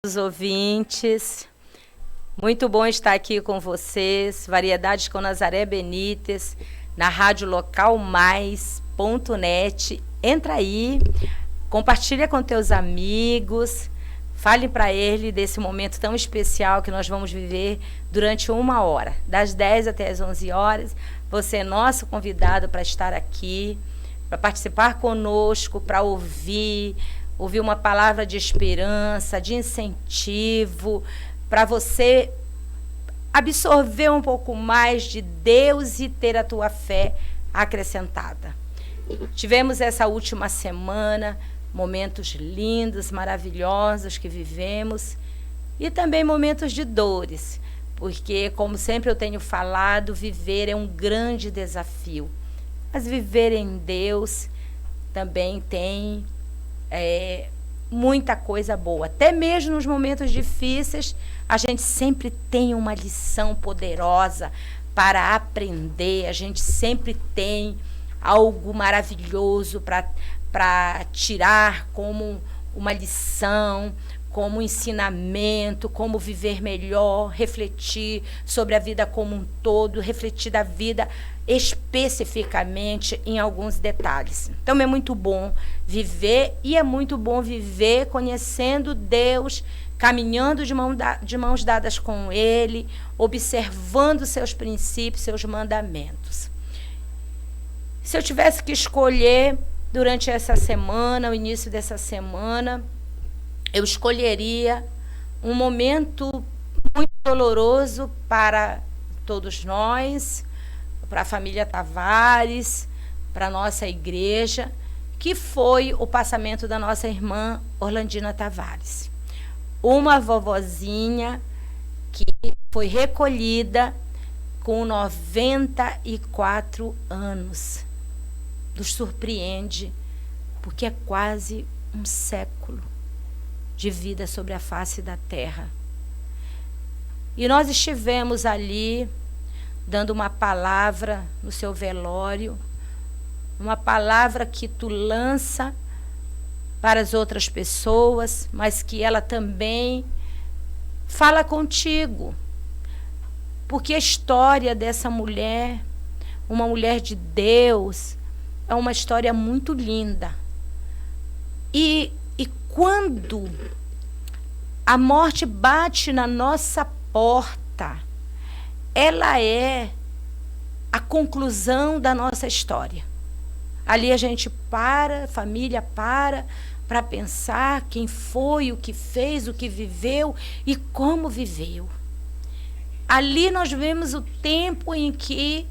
Os ouvintes, muito bom estar aqui com vocês, Variedades com Nazaré Benítez, na Rádio Local Mais.net. Entra aí, compartilha com teus amigos, fale para ele desse momento tão especial que nós vamos viver durante 1 hora, das 10 até as 11 horas. Você é nosso convidado para estar aqui, para participar conosco, para ouvir uma palavra de esperança, de incentivo, para você absorver um pouco mais de Deus e ter a tua fé acrescentada. Tivemos essa última semana momentos lindos, maravilhosos que vivemos e também momentos de dores, porque, como sempre eu tenho falado, viver é um grande desafio. Mas viver em Deus também tem muita coisa boa. Até mesmo nos momentos difíceis, a gente sempre tem uma lição poderosa para aprender, a gente sempre tem algo maravilhoso para tirar como uma lição, como um ensinamento, como viver melhor, refletir sobre a vida como um todo, refletir da vida especificamente em alguns detalhes. Então é muito bom viver, e é muito bom viver conhecendo Deus, caminhando de mãos dadas com Ele, observando seus princípios, seus mandamentos. Se eu tivesse que escolher durante essa semana, o início dessa semana, eu escolheria um momento muito doloroso para todos nós, para a família Tavares, para a nossa igreja, que foi o passamento da nossa irmã Orlandina Tavares. Uma vovozinha que foi recolhida com 94 anos. Nos surpreende, porque é quase um século de vida sobre a face da terra. E nós estivemos ali dando uma palavra no seu velório, uma palavra que tu lança para as outras pessoas, mas que ela também fala contigo. Porque a história dessa mulher, uma mulher de Deus, é uma história muito linda. E quando a morte bate na nossa porta, ela é a conclusão da nossa história. Ali a gente a família para pensar quem foi, o que fez, o que viveu e como viveu. Ali nós vemos o tempo em que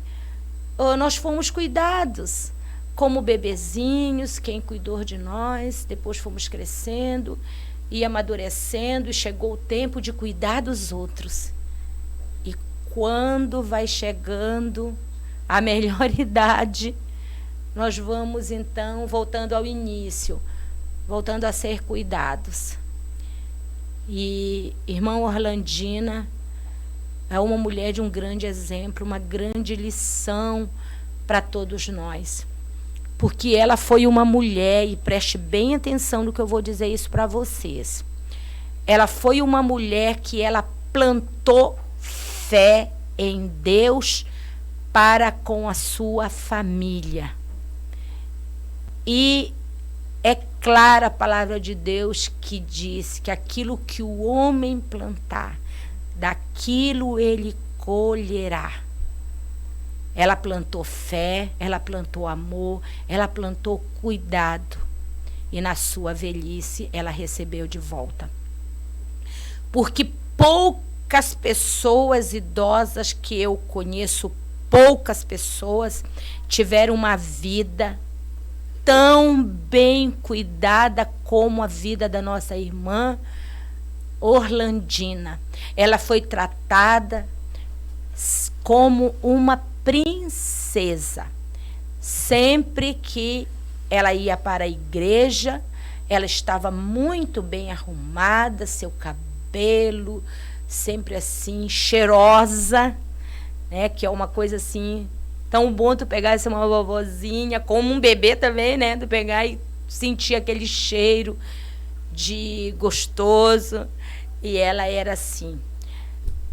nós fomos cuidados como bebezinhos, quem cuidou de nós, depois fomos crescendo e amadurecendo, e chegou o tempo de cuidar dos outros. E quando vai chegando a melhor idade, nós vamos então voltando ao início, voltando a ser cuidados. E irmã Orlandina é uma mulher de um grande exemplo, uma grande lição para todos nós. Porque ela foi uma mulher, e preste bem atenção no que eu vou dizer isso para vocês. Ela foi uma mulher que ela plantou fé em Deus para com a sua família. E é clara a palavra de Deus que diz que aquilo que o homem plantar, daquilo ele colherá. Ela plantou fé, ela plantou amor, ela plantou cuidado. E na sua velhice ela recebeu de volta. Porque poucas pessoas idosas que eu conheço, poucas pessoas tiveram uma vida tão bem cuidada como a vida da nossa irmã Orlandina. Ela foi tratada como uma princesa. Sempre que ela ia para a igreja, ela estava muito bem arrumada, seu cabelo sempre assim, cheirosa, né? Que é uma coisa assim, tão bom tu pegar essa uma vovozinha, como um bebê também, né? Tu pegar e sentir aquele cheiro de gostoso. E ela era assim.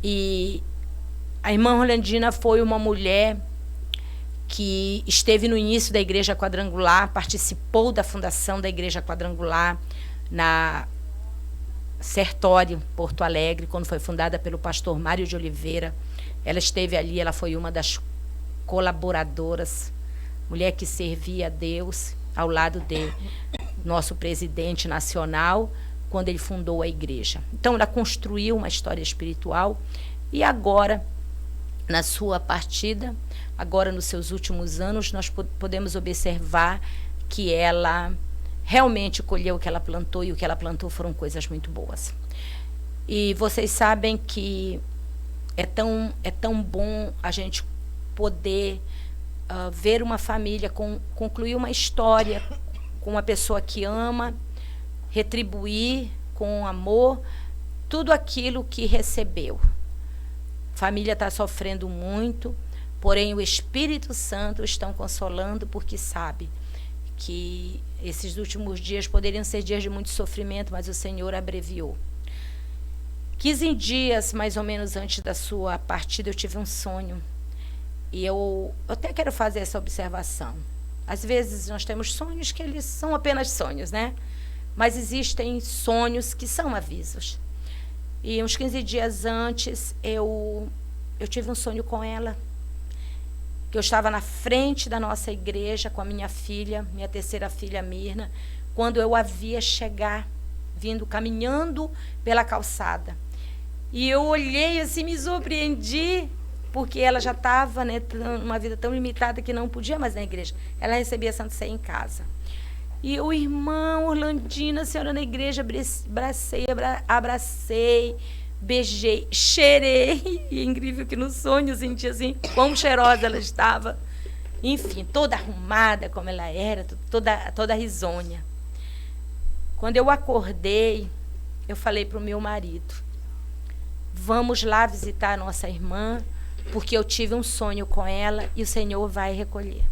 E a irmã Rolandina foi uma mulher que esteve no início da Igreja Quadrangular, participou da fundação da Igreja Quadrangular na Sertório, Porto Alegre, quando foi fundada pelo pastor Mário de Oliveira. Ela esteve ali, ela foi uma das colaboradoras, mulher que servia a Deus ao lado de nosso presidente nacional, quando ele fundou a igreja. Então, ela construiu uma história espiritual e agora, na sua partida, agora nos seus últimos anos, nós podemos observar que ela realmente colheu o que ela plantou, e o que ela plantou foram coisas muito boas. E vocês sabem que é tão bom a gente poder ver uma família concluir uma história com uma pessoa que ama, retribuir com amor tudo aquilo que recebeu. A família está sofrendo muito, porém o Espírito Santo está consolando, porque sabe que esses últimos dias poderiam ser dias de muito sofrimento, mas o Senhor abreviou. 15 dias, mais ou menos, antes da sua partida, eu tive um sonho. E eu até quero fazer essa observação. Às vezes nós temos sonhos que eles são apenas sonhos, né? Mas existem sonhos que são avisos. E uns 15 dias antes, eu tive um sonho com ela, que eu estava na frente da nossa igreja com a minha filha, minha terceira filha, Mirna, quando eu a via chegar, caminhando pela calçada. E eu olhei assim, me surpreendi, porque ela já estava, né, numa vida tão limitada que não podia mais na igreja. Ela recebia Santa Ceia em casa. E o irmão Orlandina, a senhora na igreja, abracei, beijei, cheirei. E é incrível que no sonho eu senti assim, quão cheirosa ela estava. Enfim, toda arrumada como ela era, toda risonha. Quando eu acordei, eu falei para o meu marido: vamos lá visitar a nossa irmã, porque eu tive um sonho com ela e o Senhor vai recolher.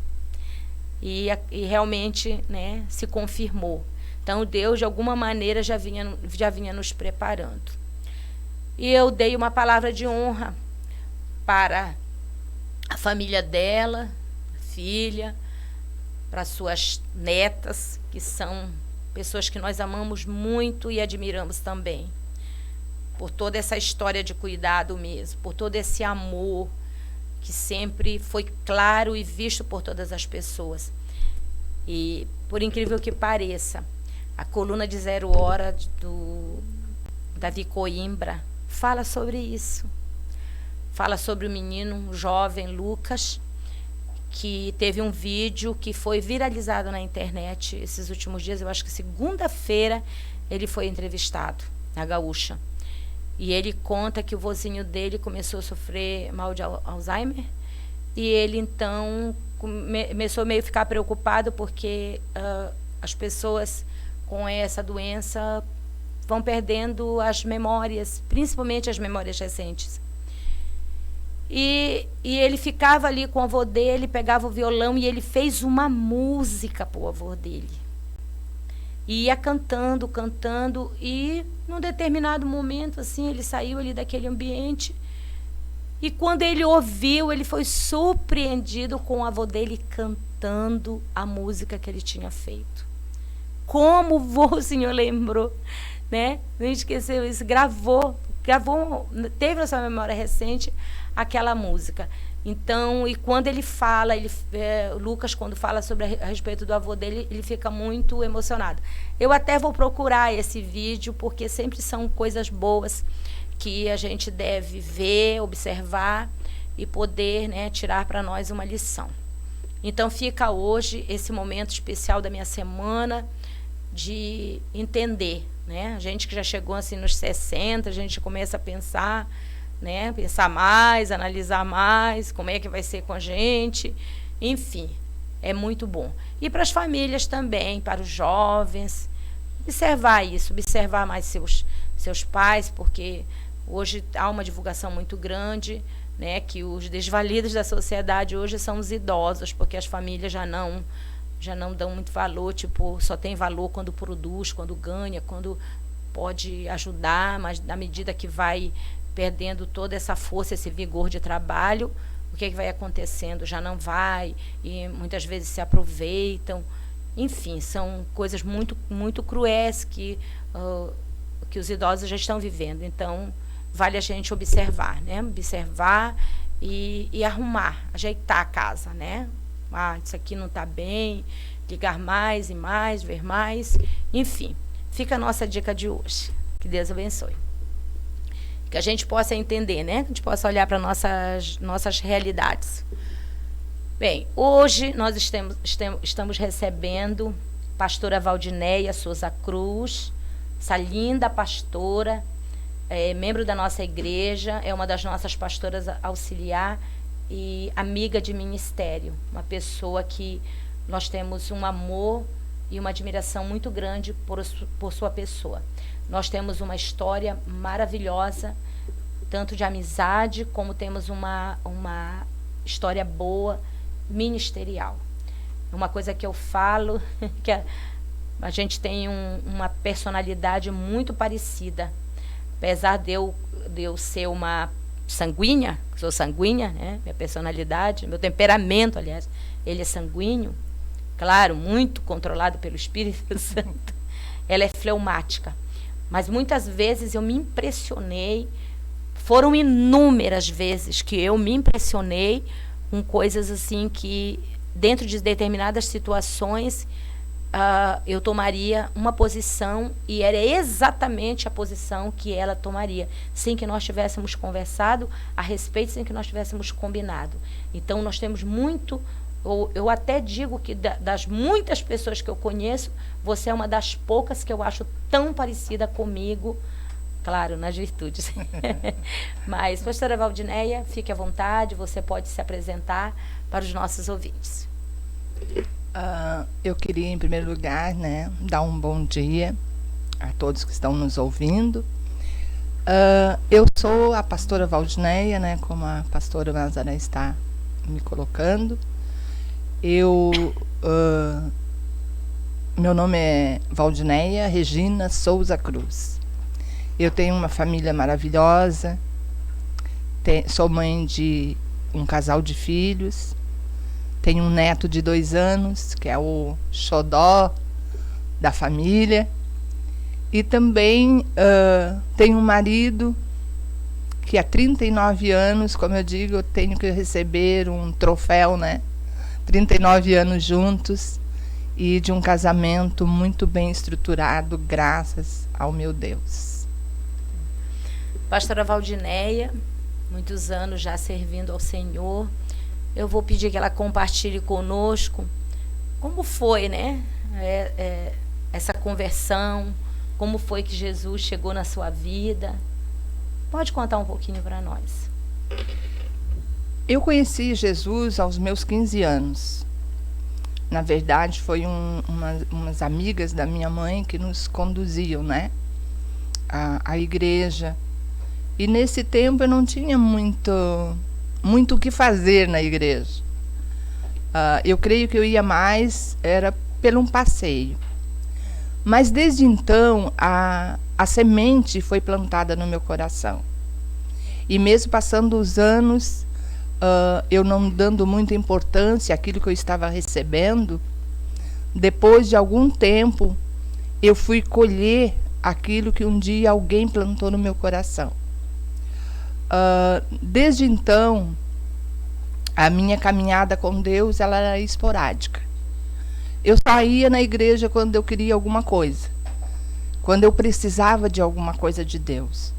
E realmente, né, se confirmou. Então, Deus, de alguma maneira, já vinha nos preparando. E eu dei uma palavra de honra para a família dela, filha, para suas netas, que são pessoas que nós amamos muito e admiramos também, por toda essa história de cuidado mesmo, por todo esse amor que sempre foi claro e visto por todas as pessoas. E, por incrível que pareça, a coluna de 0 Hora do Davi Coimbra fala sobre isso. Fala sobre o menino, o jovem Lucas, que teve um vídeo que foi viralizado na internet esses últimos dias. Eu acho que segunda-feira ele foi entrevistado na Gaúcha. E ele conta que o vozinho dele começou a sofrer mal de Alzheimer. E ele, então, começou meio a ficar preocupado, porque as pessoas com essa doença vão perdendo as memórias, principalmente as memórias recentes. E ele ficava ali com o avô dele, pegava o violão e ele fez uma música para o avô dele. E ia cantando, e num determinado momento, assim, ele saiu ali daquele ambiente, e quando ele ouviu, ele foi surpreendido com o avô dele cantando a música que ele tinha feito. Como o senhor lembrou, né? Não esqueceu isso, gravou, teve na sua memória recente aquela música. Então, e quando ele fala, Lucas, quando fala a respeito do avô dele, ele fica muito emocionado. Eu até vou procurar esse vídeo, porque sempre são coisas boas que a gente deve ver, observar e poder, né, tirar para nós uma lição. Então, fica hoje esse momento especial da minha semana de entender, né? A gente que já chegou assim nos 60, a gente começa a pensar, né? Pensar mais, analisar mais, como é que vai ser com a gente. Enfim, é muito bom. E para as famílias também, para os jovens, observar isso, observar mais seus pais, porque hoje há uma divulgação muito grande, né? Que os desvalidos da sociedade hoje são os idosos, porque as famílias já não dão muito valor, tipo, só tem valor quando produz, quando ganha, quando pode ajudar, mas na medida que vai perdendo toda essa força, esse vigor de trabalho, o que vai acontecendo? Já não vai, e muitas vezes se aproveitam. Enfim, são coisas muito, muito cruéis que os idosos já estão vivendo. Então, vale a gente observar, né? Observar e arrumar, ajeitar a casa, né? Isso aqui não está bem, ligar mais e mais, ver mais. Enfim, fica a nossa dica de hoje. Que Deus abençoe. Que a gente possa entender, né? Que a gente possa olhar para nossas realidades. Bem, hoje nós estamos recebendo a pastora Valdinéia Souza Cruz, essa linda pastora, membro da nossa igreja, é uma das nossas pastoras auxiliar e amiga de ministério. Uma pessoa que nós temos um amor e uma admiração muito grande por sua pessoa. Nós temos uma história maravilhosa, tanto de amizade, como temos uma história boa, ministerial. Uma coisa que eu falo, que a gente tem uma personalidade muito parecida. Apesar de eu ser uma sanguínea, sou sanguínea, né? Minha personalidade, meu temperamento, aliás, ele é sanguíneo, claro, muito controlado pelo Espírito Santo. Ela é fleumática. Mas muitas vezes eu me impressionei, foram inúmeras vezes que eu me impressionei com coisas assim que, dentro de determinadas situações, eu tomaria uma posição e era exatamente a posição que ela tomaria, sem que nós tivéssemos conversado a respeito, sem que nós tivéssemos combinado. Então, nós temos muito... Eu até digo que das muitas pessoas que eu conheço, você é uma das poucas que eu acho tão parecida comigo, claro, nas virtudes. Mas, pastora Valdinéia, fique à vontade, você pode se apresentar para os nossos ouvintes. Eu queria, em primeiro lugar, né, dar um bom dia a todos que estão nos ouvindo. Eu sou a pastora Valdinéia, né, como a pastora Nazaré está me colocando. Meu nome é Valdinéia Regina Souza Cruz. Eu tenho uma família maravilhosa, sou mãe de um casal de filhos, tenho um neto de 2 anos, que é o xodó da família, e também tenho um marido que há 39 anos, como eu digo, eu tenho que receber um troféu, né? 39 anos juntos e de um casamento muito bem estruturado, graças ao meu Deus. Pastora Valdinéia, muitos anos já servindo ao Senhor. Eu vou pedir que ela compartilhe conosco como foi, né, essa conversão, como foi que Jesus chegou na sua vida. Pode contar um pouquinho para nós. Eu conheci Jesus aos meus 15 anos. Na verdade, foi umas amigas da minha mãe que nos conduziam, né, à igreja. E nesse tempo eu não tinha muito o que fazer na igreja. Eu creio que eu ia mais, era pelo um passeio. Mas desde então, a semente foi plantada no meu coração. E mesmo passando os anos, eu não dando muita importância àquilo que eu estava recebendo, depois de algum tempo, eu fui colher aquilo que um dia alguém plantou no meu coração. Desde então, a minha caminhada com Deus ela era esporádica. Eu saía na igreja quando eu queria alguma coisa, quando eu precisava de alguma coisa de Deus.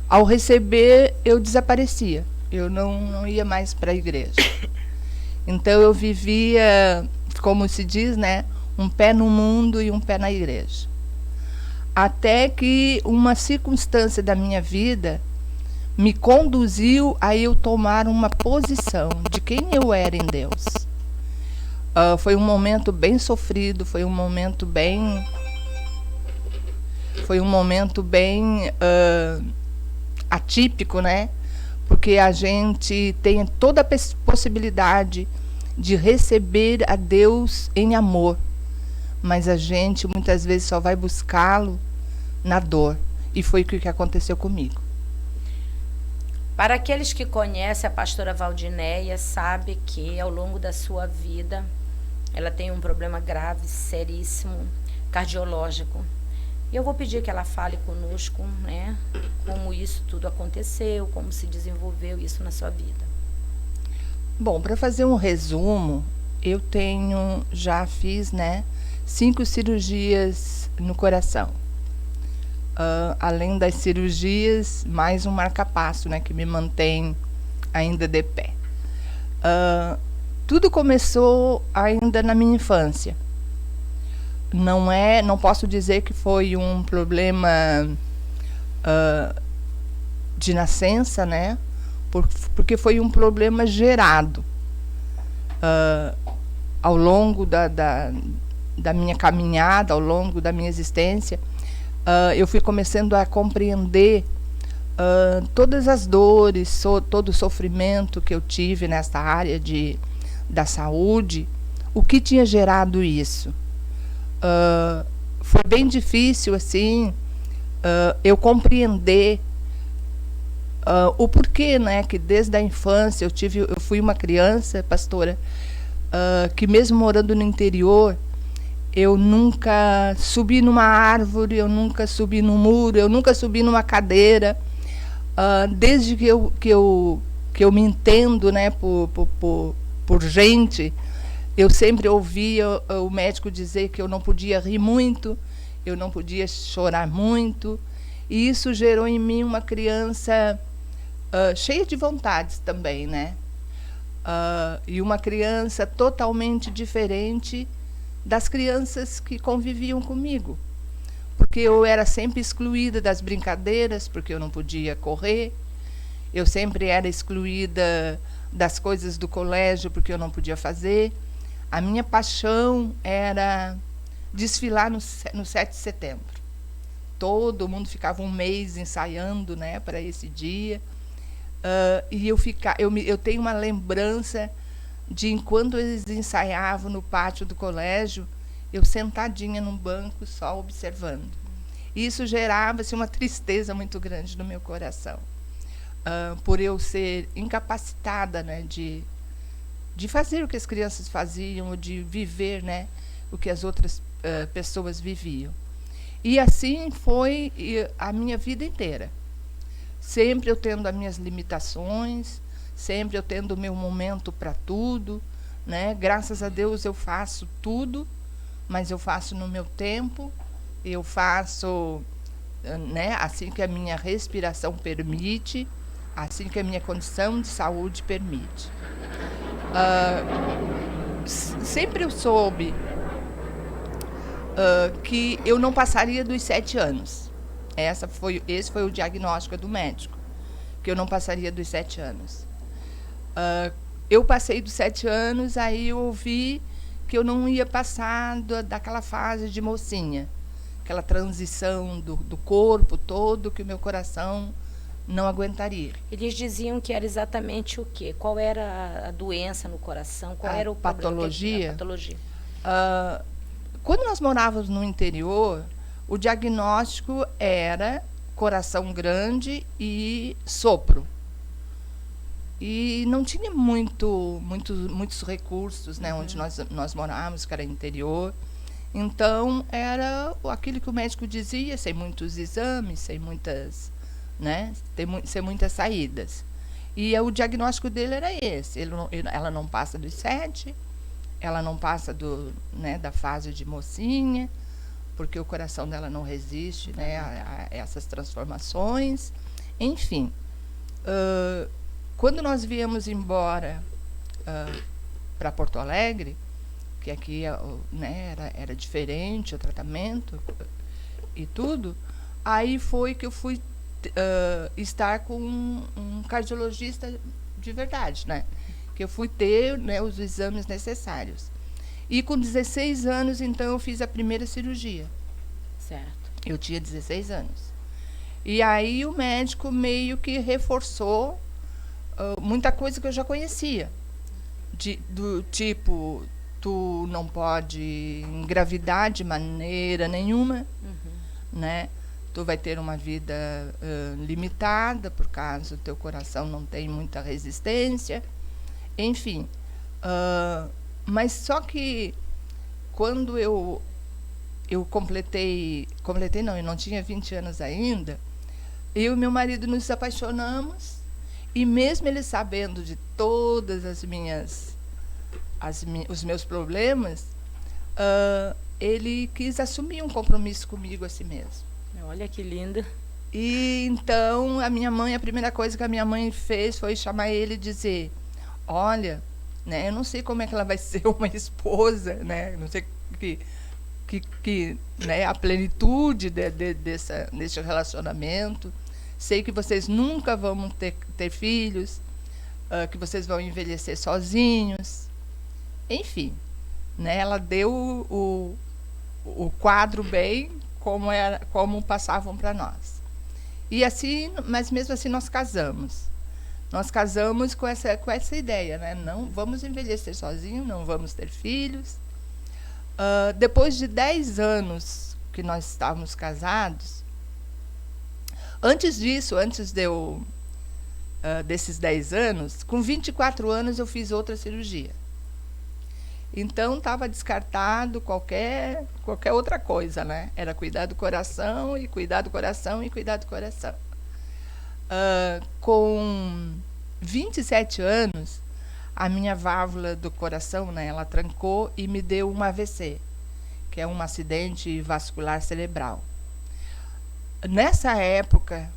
Ao receber, eu desaparecia. Eu não ia mais para a igreja. Então eu vivia, como se diz, né, um pé no mundo e um pé na igreja. Até que uma circunstância da minha vida me conduziu a eu tomar uma posição de quem eu era em Deus. Foi um momento bem sofrido, foi um momento bem atípico, né? Porque a gente tem toda a possibilidade de receber a Deus em amor, mas a gente muitas vezes só vai buscá-lo na dor. E foi o que aconteceu comigo. Para aqueles que conhecem a pastora Valdinéia, sabe que ao longo da sua vida ela tem um problema grave, seríssimo, cardiológico. E eu vou pedir que ela fale conosco, né, como isso tudo aconteceu, como se desenvolveu isso na sua vida. Bom, para fazer um resumo, eu já fiz, né, 5 cirurgias no coração. Além das cirurgias, mais um marca-passo, né, que me mantém ainda de pé. Tudo começou ainda na minha infância. Não posso dizer que foi um problema de nascença, né, porque foi um problema gerado ao longo da minha caminhada, ao longo da minha existência. Eu fui começando a compreender todas as dores, todo o sofrimento que eu tive nesta área da saúde, o que tinha gerado isso. Foi bem difícil, assim, eu compreender o porquê, né, que desde a infância eu fui uma criança, pastora, que mesmo morando no interior, eu nunca subi numa árvore, eu nunca subi num muro, eu nunca subi numa cadeira. Desde que eu me entendo, né, por gente, eu sempre ouvia o médico dizer que eu não podia rir muito, eu não podia chorar muito. E isso gerou em mim uma criança cheia de vontades também, né? E uma criança totalmente diferente das crianças que conviviam comigo, porque eu era sempre excluída das brincadeiras, porque eu não podia correr, eu sempre era excluída das coisas do colégio, porque eu não podia fazer. A minha paixão era desfilar no 7 de setembro. Todo mundo ficava um mês ensaiando, né, para esse dia, e eu tenho uma lembrança de enquanto eles ensaiavam no pátio do colégio, eu sentadinha num banco só observando. Isso gerava-se uma tristeza muito grande no meu coração, por eu ser incapacitada, né, de fazer o que as crianças faziam, de viver, né, o que as outras pessoas viviam. E assim foi a minha vida inteira. Sempre eu tendo as minhas limitações, sempre eu tendo o meu momento para tudo, né? Graças a Deus eu faço tudo, mas eu faço no meu tempo, eu faço, né, assim que a minha respiração permite, assim que a minha condição de saúde permite. Sempre eu soube que eu não passaria dos 7 anos. Esse foi o diagnóstico do médico, que eu não passaria dos 7 anos. Eu passei dos 7 anos, aí eu ouvi que eu não ia passar daquela fase de mocinha, aquela transição do corpo todo, que o meu coração não aguentaria. Eles diziam que era exatamente o quê? Qual era a doença no coração? Qual era o patologia? A patologia. Quando nós morávamos no interior, o diagnóstico era coração grande e sopro. E não tinha muitos recursos, né, onde nós morávamos, que era interior. Então, era aquilo que o médico dizia, sem muitos exames, sem muitas, né, sem muitas saídas. E o diagnóstico dele era esse. Ela não passa dos 7, ela não passa da fase de mocinha, porque o coração dela não resiste, né, a essas transformações. Enfim, quando nós viemos embora para Porto Alegre, que aqui, né, era diferente o tratamento e tudo, aí foi que eu fui estar com um cardiologista de verdade, né? Que eu fui ter, né, os exames necessários. E com 16 anos, então, eu fiz a primeira cirurgia. Certo. Eu tinha 16 anos. E aí o médico meio que reforçou muita coisa que eu já conhecia. Do tipo, tu não pode engravidar de maneira nenhuma, né? tu vai ter uma vida limitada, por causa do teu coração não tem muita resistência, enfim. Mas só que quando eu completei não, eu não tinha 20 anos ainda, eu e meu marido nos apaixonamos, e mesmo ele sabendo de todas os meus problemas, ele quis assumir um compromisso comigo assim mesmo. Olha que linda. E então a primeira coisa que a minha mãe fez foi chamar ele e dizer: olha, né, eu não sei como é que ela vai ser uma esposa, né, não sei né, a plenitude desse relacionamento. Sei que vocês nunca vão ter filhos, que vocês vão envelhecer sozinhos. Enfim, né, ela deu o quadro bem como passavam para nós. E assim, mas mesmo assim nós casamos. Nós casamos com essa ideia, né? Não vamos envelhecer sozinhos, não vamos ter filhos. Depois de 10 anos que nós estávamos casados, antes desses 10 anos, com 24 anos eu fiz outra cirurgia. Então estava descartado qualquer outra coisa, né? Era cuidar do coração e cuidar do coração e cuidar do coração. Com 27 anos, a minha válvula do coração, né, ela trancou e me deu um AVC, que é um acidente vascular cerebral. Nessa época,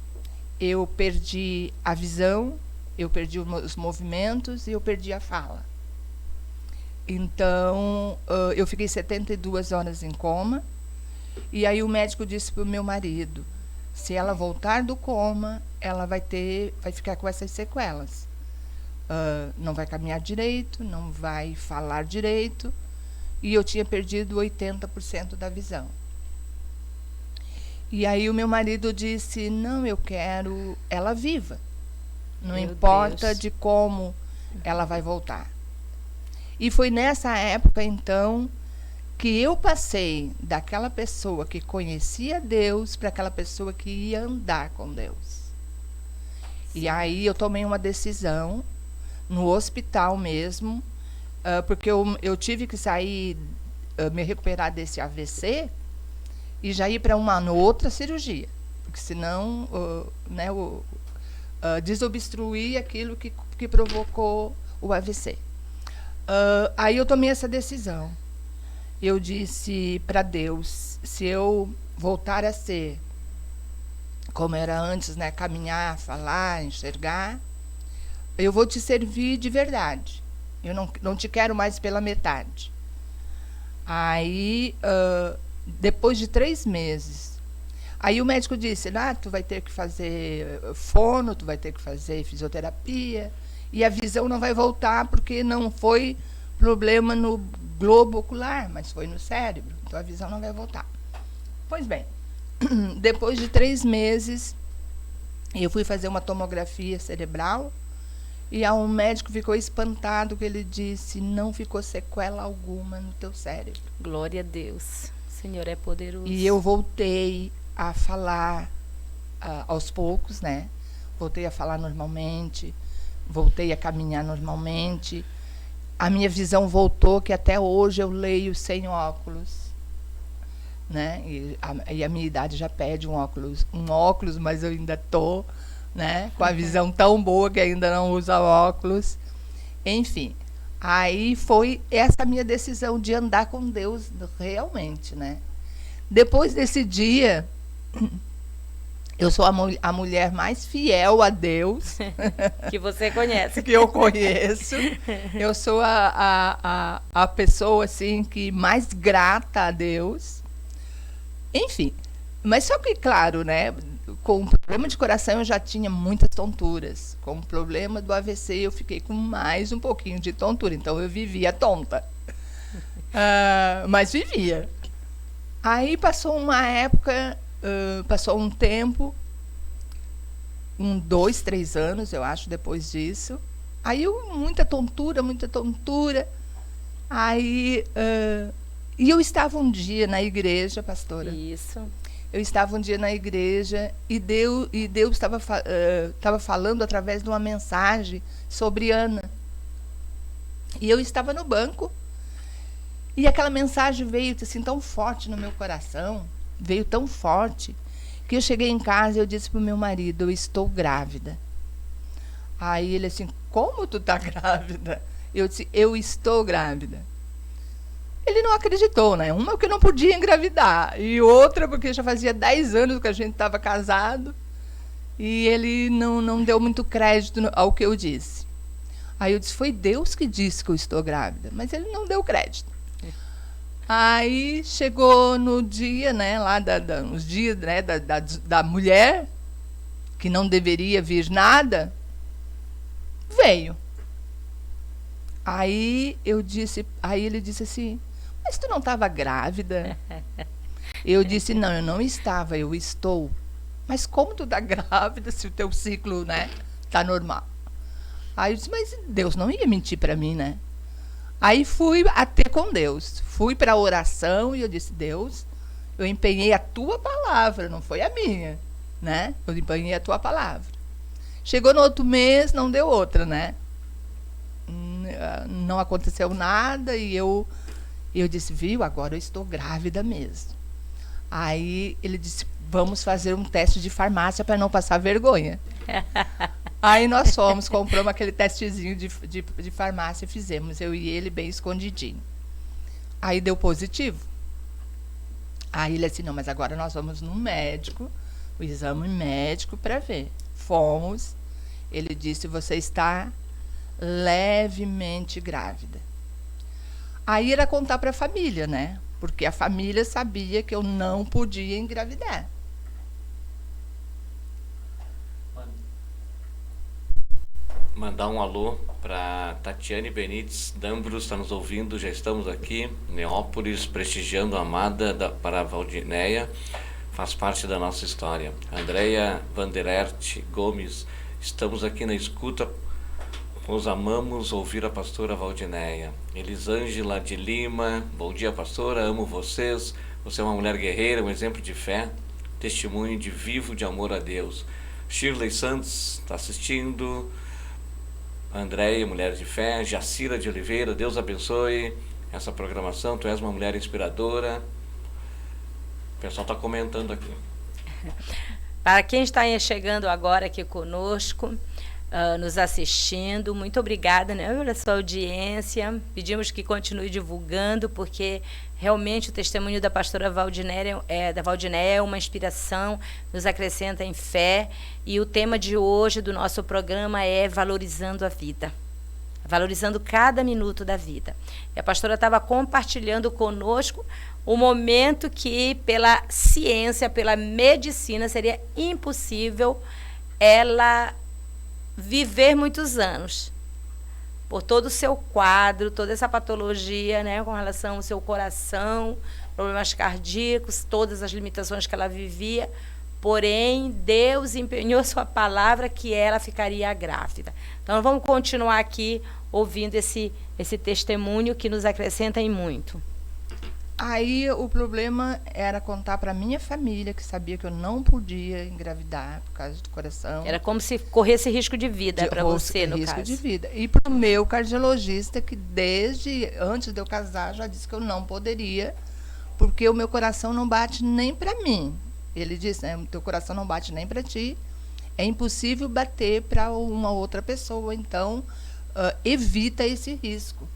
eu perdi a visão, eu perdi os movimentos e eu perdi a fala. Então, eu fiquei 72 horas em coma, e aí o médico disse para o meu marido: se ela voltar do coma, ela vai ficar com essas sequelas. Não vai caminhar direito, não vai falar direito, e eu tinha perdido 80% da visão. E aí o meu marido disse: não, eu quero ela viva, não importa de como ela vai voltar. E foi nessa época, então, que eu passei daquela pessoa que conhecia Deus para aquela pessoa que ia andar com Deus. Sim. E aí eu tomei uma decisão, no hospital mesmo, porque eu tive que sair, me recuperar desse AVC e já ir para uma outra cirurgia, porque senão né, desobstruir aquilo que provocou o AVC. Aí eu tomei essa decisão. Eu disse para Deus: se eu voltar a ser como era antes, né, caminhar, falar, enxergar, eu vou te servir de verdade. Eu não te quero mais pela metade. Aí, depois de 3 meses, aí o médico disse: tu vai ter que fazer fono, tu vai ter que fazer fisioterapia, e a visão não vai voltar, porque não foi problema no globo ocular, mas foi no cérebro. Então a visão não vai voltar. Pois bem, depois de 3 meses, eu fui fazer uma tomografia cerebral, e um médico ficou espantado, que ele disse: não ficou sequela alguma no teu cérebro. Glória a Deus. O Senhor é poderoso. E eu voltei a falar aos poucos, né? Voltei a falar normalmente, voltei a caminhar normalmente. A minha visão voltou, que até hoje eu leio sem óculos, né? E a minha idade já pede um óculos, mas eu ainda estou, né, com a visão tão boa que ainda não uso óculos. Enfim, aí foi essa minha decisão de andar com Deus realmente, né? Depois desse dia, eu sou a mulher mais fiel a Deus que você conhece. Que eu conheço. Eu sou a pessoa assim que mais grata a Deus. Enfim, mas só que, claro, né, com o problema de coração eu já tinha muitas tonturas. Com o problema do AVC eu fiquei com mais um pouquinho de tontura. Então eu vivia tonta. Mas vivia. Aí passou uma época, passou um tempo, 2, 3 anos, eu acho, depois disso. Aí muita tontura. Aí, e eu estava um dia na igreja, pastora. Isso. eu estava um dia na igreja e Deus estava falando através de uma mensagem sobre Ana. E eu estava no banco e aquela mensagem veio assim tão forte no meu coração, veio tão forte, que eu cheguei em casa e eu disse para o meu marido, eu estou grávida. Aí ele assim, como tu está grávida? Eu disse, eu estou grávida. Ele não acreditou, né? Uma porque não podia engravidar, e outra porque já fazia 10 anos que a gente estava casado, e ele não deu muito crédito ao que eu disse. Aí eu disse, foi Deus que disse que eu estou grávida, mas ele não deu crédito. Aí chegou no dia, né, lá nos dias, né, da mulher, que não deveria vir nada, veio. Aí ele disse assim, mas tu não estava grávida? Eu disse, não, eu não estava, eu estou. Mas como tu está grávida se o teu ciclo, né, está normal? Aí eu disse, mas Deus não ia mentir para mim, né? Aí fui até com Deus, fui para a oração e eu disse, Deus, eu empenhei a tua palavra, não foi a minha, né? Eu empenhei a tua palavra. Chegou no outro mês, não deu outra, né? Não aconteceu nada e eu disse, viu, agora eu estou grávida mesmo. Aí ele disse, vamos fazer um teste de farmácia para não passar vergonha. Aí nós fomos, compramos aquele testezinho de farmácia e fizemos, eu e ele bem escondidinho. Aí deu positivo. Aí ele disse, não, mas agora nós vamos no médico, o exame médico para ver. Fomos, ele disse, você está levemente grávida. Aí era contar para a família, né? Porque a família sabia que eu não podia engravidar. Mandar um alô para Tatiane Benites Dambros, está nos ouvindo, já estamos aqui, Neópolis, prestigiando a amada para a Valdineia, faz parte da nossa história. Andréia Vanderert Gomes, estamos aqui na escuta, nos amamos ouvir a pastora Valdineia. Elisângela de Lima, bom dia pastora, amo vocês, você é uma mulher guerreira, um exemplo de fé, testemunho de vivo de amor a Deus. Shirley Santos está assistindo, Andréia, mulher de fé, Jacira de Oliveira, Deus abençoe essa programação, tu és uma mulher inspiradora. O pessoal está comentando aqui. Para quem está chegando agora aqui conosco, nos assistindo, muito obrigada, né, pela sua audiência. Pedimos que continue divulgando, porque realmente o testemunho da pastora Valdineia é uma inspiração, nos acrescenta em fé. E o tema de hoje do nosso programa é valorizando a vida, valorizando cada minuto da vida. E a pastora estava compartilhando conosco o momento que, pela ciência, pela medicina, seria impossível ela viver muitos anos, por todo o seu quadro, toda essa patologia, né, com relação ao seu coração, problemas cardíacos, todas as limitações que ela vivia. Porém, Deus empenhou sua palavra que ela ficaria grávida. Então, vamos continuar aqui ouvindo esse testemunho que nos acrescenta em muito. Aí o problema era contar para minha família, que sabia que eu não podia engravidar por causa do coração. Era como se corresse risco de vida para você, no caso. Risco de vida. E para o meu cardiologista, que desde antes de eu casar já disse que eu não poderia, porque o meu coração não bate nem para mim. Ele disse, né, o teu coração não bate nem para ti, é impossível bater para uma outra pessoa, então evita esse risco.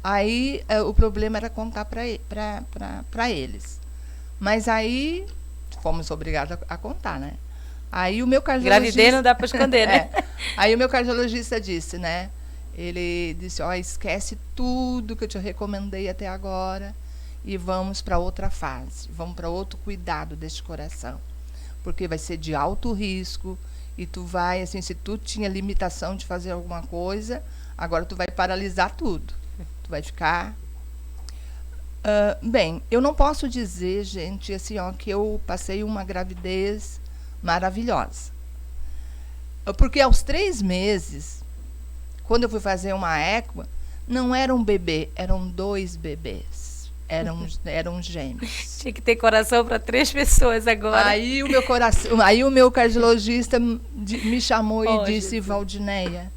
Aí o problema era contar para eles. Mas aí fomos obrigados a contar, né? Aí o meu cardiologista... Gravidez não dá para esconder, né? Aí o meu cardiologista disse, né? Ele disse, esquece tudo que eu te recomendei até agora e vamos para outra fase. Vamos para outro cuidado deste coração. Porque vai ser de alto risco e tu vai, assim, se tu tinha limitação de fazer alguma coisa, agora tu vai paralisar tudo. Tu vai ficar... bem, eu não posso dizer, gente, assim, que eu passei uma gravidez maravilhosa. Porque aos 3 meses, quando eu fui fazer uma ECMO, não era um bebê, eram 2 bebês. Eram gêmeos. Tinha que ter coração para 3 pessoas agora. Aí o meu cardiologista me chamou e disse, Jesus. Valdineia,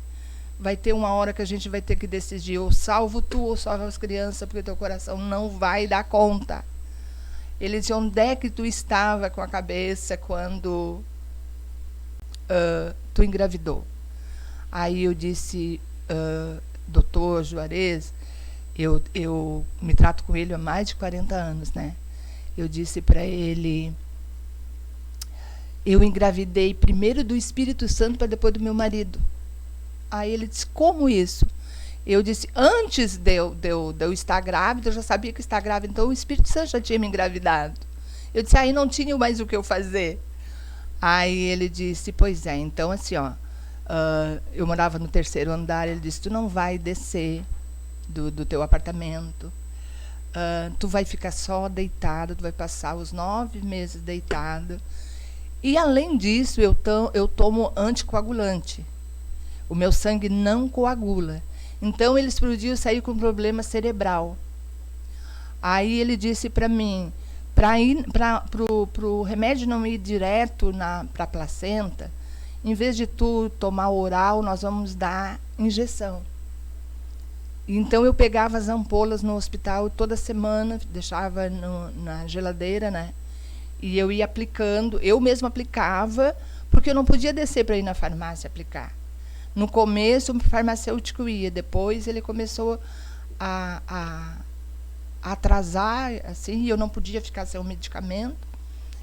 vai ter uma hora que a gente vai ter que decidir, ou salvo tu ou salvo as crianças, porque teu coração não vai dar conta. Ele disse, onde é que tu estava com a cabeça quando tu engravidou? Aí eu disse, doutor Juarez, eu me trato com ele há mais de 40 anos, né? Eu disse para ele, eu engravidei primeiro do Espírito Santo para depois do meu marido. Aí ele disse, como isso? Eu disse, antes de eu estar grávida, eu já sabia que estava grávida, então o Espírito Santo já tinha me engravidado. Eu disse, aí não tinha mais o que eu fazer. Aí ele disse, pois é, então assim, ó, eu morava no 3º andar, ele disse, tu não vai descer do teu apartamento, tu vai ficar só deitada, tu vai passar os 9 meses deitada. E além disso, eu tomo anticoagulante. O meu sangue não coagula. Então eles podiam sair com problema cerebral. Aí ele disse para mim, para o remédio não ir direto para a placenta, em vez de tu tomar oral, nós vamos dar injeção. Então eu pegava as ampolas no hospital toda semana, deixava na geladeira, né? E eu ia aplicando, eu mesma aplicava, porque eu não podia descer para ir na farmácia aplicar. No começo o farmacêutico ia, depois ele começou a atrasar, assim, e eu não podia ficar sem o medicamento,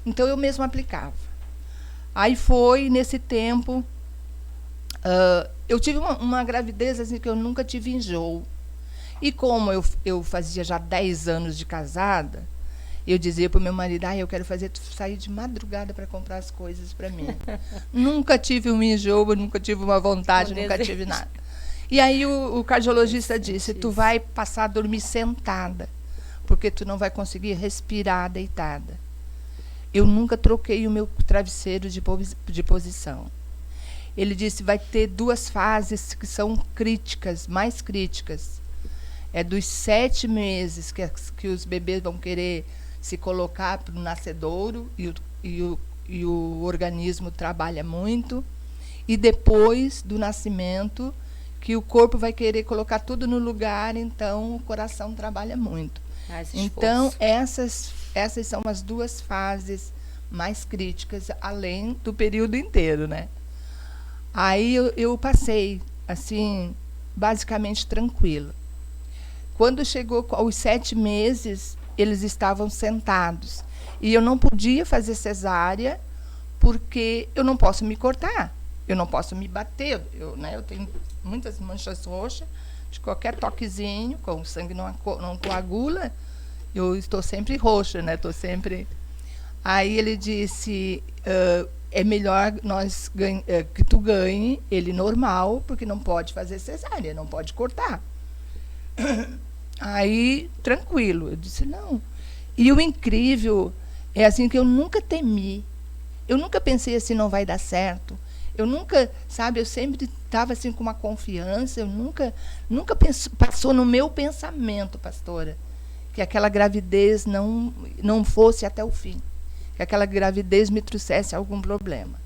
então eu mesma aplicava. Aí foi, nesse tempo, eu tive uma gravidez assim, que eu nunca tive enjoo. E como eu fazia já 10 anos de casada, eu dizia para o meu marido, eu quero fazer tu sair de madrugada para comprar as coisas para mim. Nunca tive um enjoo, nunca tive uma vontade, nunca tive nada. E aí o cardiologista disse, tu vai passar a dormir sentada, porque tu não vai conseguir respirar deitada. Eu nunca troquei o meu travesseiro de posição. Ele disse, vai ter 2 fases que são críticas, mais críticas. É dos 7 meses que os bebês vão querer se colocar para o nascedouro e o organismo trabalha muito. E depois do nascimento, que o corpo vai querer colocar tudo no lugar, então o coração trabalha muito. Então, essas são as 2 fases mais críticas, além do período inteiro, né? Aí eu passei, assim, basicamente tranquila. Quando chegou aos 7 meses, eles estavam sentados. E eu não podia fazer cesárea, porque eu não posso me cortar, eu não posso me bater. Eu tenho muitas manchas roxas, de qualquer toquezinho, com o sangue não coagula, eu estou sempre roxa, né? Estou sempre... Aí ele disse, é melhor que tu ganhe ele normal, porque não pode fazer cesárea, não pode cortar. Aí, tranquilo, eu disse, não. E o incrível é assim que eu nunca temi, eu nunca pensei assim, não vai dar certo. Eu nunca, sabe, eu sempre estava assim com uma confiança, eu nunca passou no meu pensamento, pastora, que aquela gravidez não fosse até o fim, que aquela gravidez me trouxesse algum problema.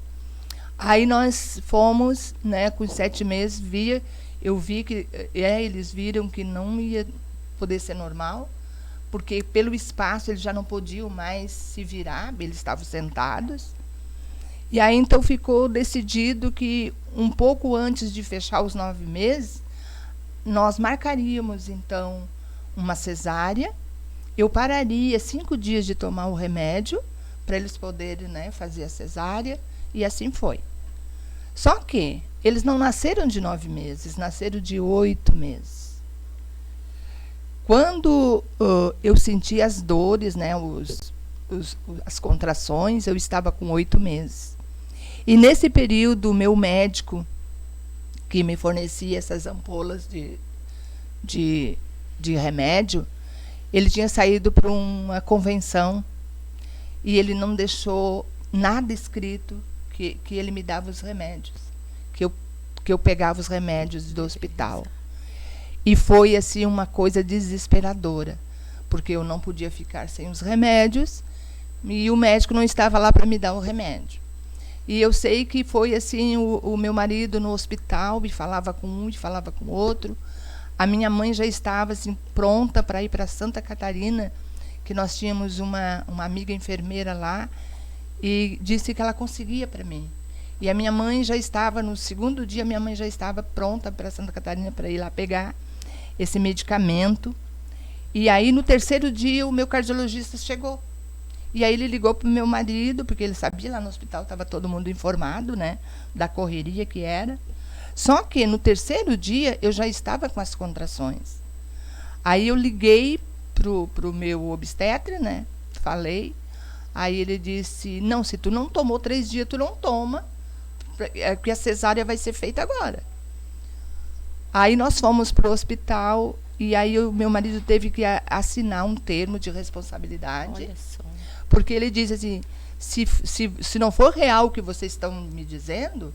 Aí nós fomos, né, com 7 meses, eu vi que eles viram que não ia poder ser normal, porque pelo espaço eles já não podiam mais se virar, eles estavam sentados. E aí então ficou decidido que um pouco antes de fechar os 9 meses, nós marcaríamos então uma cesárea. Eu pararia 5 dias de tomar o remédio para eles poderem, né, fazer a cesárea, e assim foi. Só que eles não nasceram de 9 meses, nasceram de 8 meses. Quando eu senti as dores, né, as contrações, eu estava com 8 meses. E nesse período, o meu médico, que me fornecia essas ampolas de remédio, ele tinha saído para uma convenção e ele não deixou nada escrito que ele me dava os remédios, que eu pegava os remédios do hospital. E foi assim uma coisa desesperadora, porque eu não podia ficar sem os remédios e o médico não estava lá para me dar o remédio. E eu sei que foi assim, o meu marido no hospital, e falava com um e falava com o outro. A minha mãe já estava assim, pronta para ir para Santa Catarina, que nós tínhamos uma amiga enfermeira lá, e disse que ela conseguia para mim. E a minha mãe já estava, no segundo dia, minha mãe já estava pronta para Santa Catarina para ir lá pegar esse medicamento. E aí, no terceiro dia, o meu cardiologista chegou. E aí ele ligou para o meu marido, porque ele sabia, lá no hospital estava todo mundo informado, né, da correria que era. Só que no terceiro dia eu já estava com as contrações. Aí eu liguei pro meu obstetra, né, falei. Aí ele disse, não, se tu não tomou 3 dias, tu não toma, porque a cesárea vai ser feita agora. Aí nós fomos para o hospital e aí o meu marido teve que assinar um termo de responsabilidade. Olha só. Porque ele diz assim, se não for real o que vocês estão me dizendo,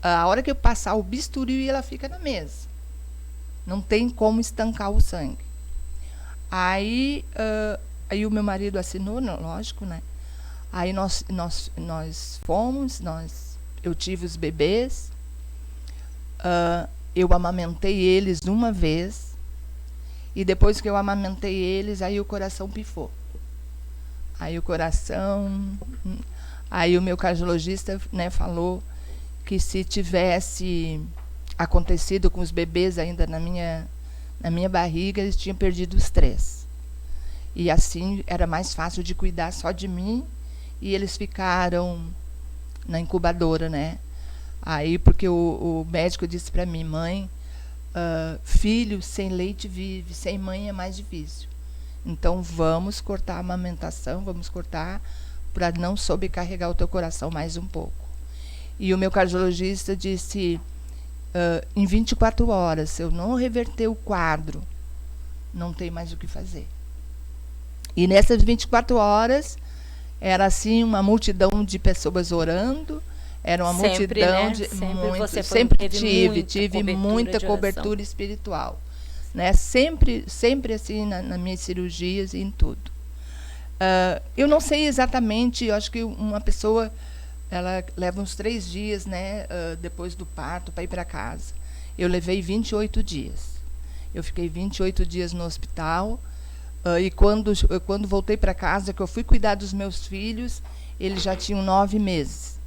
a hora que eu passar o bisturi, ela fica na mesa. Não tem como estancar o sangue. Aí o meu marido assinou, lógico, né? Aí nós fomos, eu tive os bebês, eu amamentei eles uma vez, e depois que eu amamentei eles, aí o coração pifou. Aí o meu cardiologista, né, falou que se tivesse acontecido com os bebês ainda na minha barriga, eles tinham perdido os 3. E assim era mais fácil de cuidar só de mim, e eles ficaram na incubadora, né? Aí, porque o médico disse para mim, mãe, filho sem leite vive, sem mãe é mais difícil. Então, vamos cortar a amamentação, vamos cortar para não sobrecarregar o teu coração mais um pouco. E o meu cardiologista disse, em 24 horas, se eu não reverter o quadro, não tem mais o que fazer. E nessas 24 horas, era assim uma multidão de pessoas orando, era uma Sempre, multidão né? de... Sempre tive muita cobertura espiritual. Né? Sempre assim nas minhas cirurgias e em tudo. Eu não sei exatamente, eu acho que uma pessoa ela leva uns 3 dias, né, depois do parto para ir para casa. Eu levei 28 dias. Eu fiquei 28 dias no hospital, e quando voltei para casa, que eu fui cuidar dos meus filhos, eles já tinham 9 meses,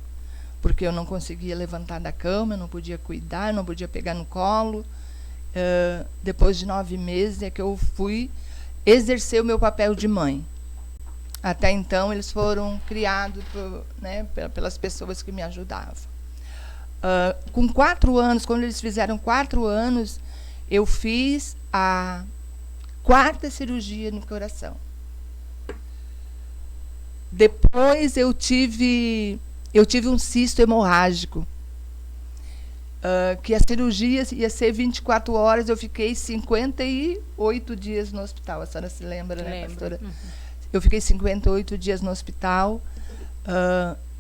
porque eu não conseguia levantar da cama, eu não podia cuidar, eu não podia pegar no colo. Depois de 9 meses é que eu fui exercer o meu papel de mãe. Até então eles foram criados pelas pessoas que me ajudavam. Com 4 anos, quando eles fizeram 4 anos, eu fiz a 4ª cirurgia no coração. Depois eu tive um cisto hemorrágico. Que a cirurgia ia ser 24 horas, eu fiquei 58 dias no hospital. A senhora se lembra, né, pastora? Uhum. Eu fiquei 58 dias no hospital.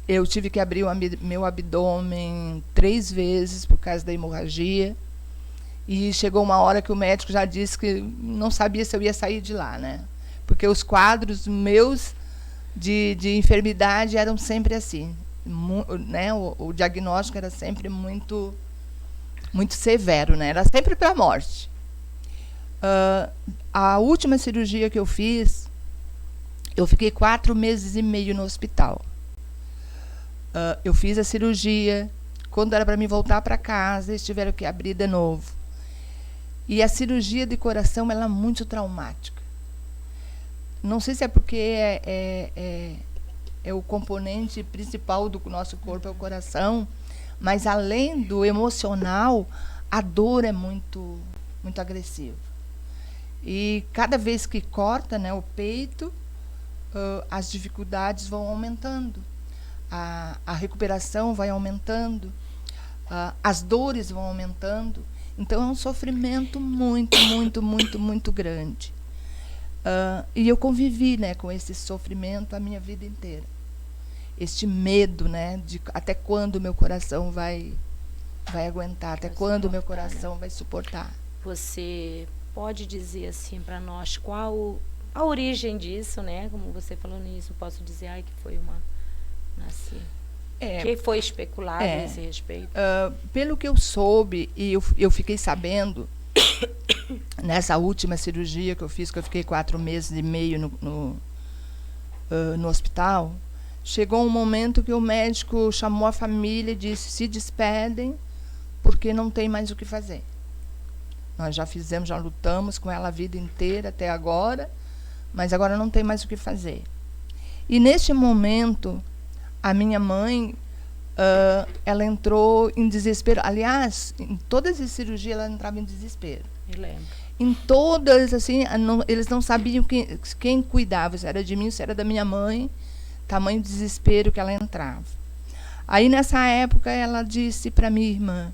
Eu tive que abrir meu abdômen 3 vezes por causa da hemorragia. E chegou uma hora que o médico já disse que não sabia se eu ia sair de lá, né? Porque os quadros meus de enfermidade eram sempre assim. Né? O diagnóstico era sempre muito severo, né? Era sempre para a morte. A última cirurgia que eu fiz, eu fiquei 4 meses e meio no hospital. Eu fiz a cirurgia, quando era para mim voltar para casa, eles tiveram que abrir de novo. E a cirurgia de coração, ela é muito traumática. Não sei se é porque é o componente principal do nosso corpo, é o coração, mas além do emocional, a dor é muito, muito agressiva. E cada vez que corta, né, o peito, as dificuldades vão aumentando, a recuperação vai aumentando, as dores vão aumentando. Então é um sofrimento muito, muito, muito, muito grande. E eu convivi, né, com esse sofrimento a minha vida inteira. Este medo, né, de até quando o meu coração vai aguentar, até quando o meu coração vai suportar. Você pode dizer assim para nós qual a origem disso, né? Como você falou nisso, posso dizer, ai, que foi uma... Nasci. Que foi especulado a esse respeito? Pelo que eu soube, e eu fiquei sabendo, nessa última cirurgia que eu fiz, que eu fiquei 4 meses e meio no hospital, chegou um momento que o médico chamou a família e disse, se despedem, porque não tem mais o que fazer. Nós já fizemos, já lutamos com ela a vida inteira até agora, mas agora não tem mais o que fazer. E neste momento, a minha mãe, ela entrou em desespero. Aliás, em todas as cirurgias ela entrava em desespero. Me lembro. Em todas, assim, eles não sabiam quem cuidava, se era de mim, se era da minha mãe, tamanho desespero que ela entrava. Aí, nessa época, ela disse para minha irmã,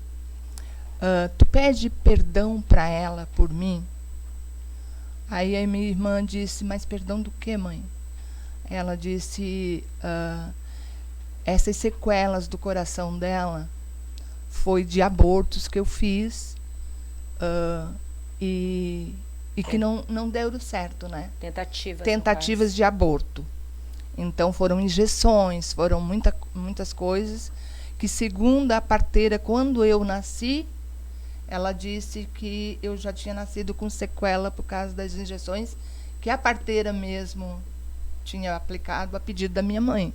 tu pede perdão para ela por mim? Aí a minha irmã disse, mas perdão do quê, mãe? Ela disse, essas sequelas do coração dela foi de abortos que eu fiz e que não deram certo, né? Tentativas de aborto. Então foram injeções, foram muitas coisas que, segundo a parteira, quando eu nasci, ela disse que eu já tinha nascido com sequela por causa das injeções que a parteira mesmo tinha aplicado a pedido da minha mãe.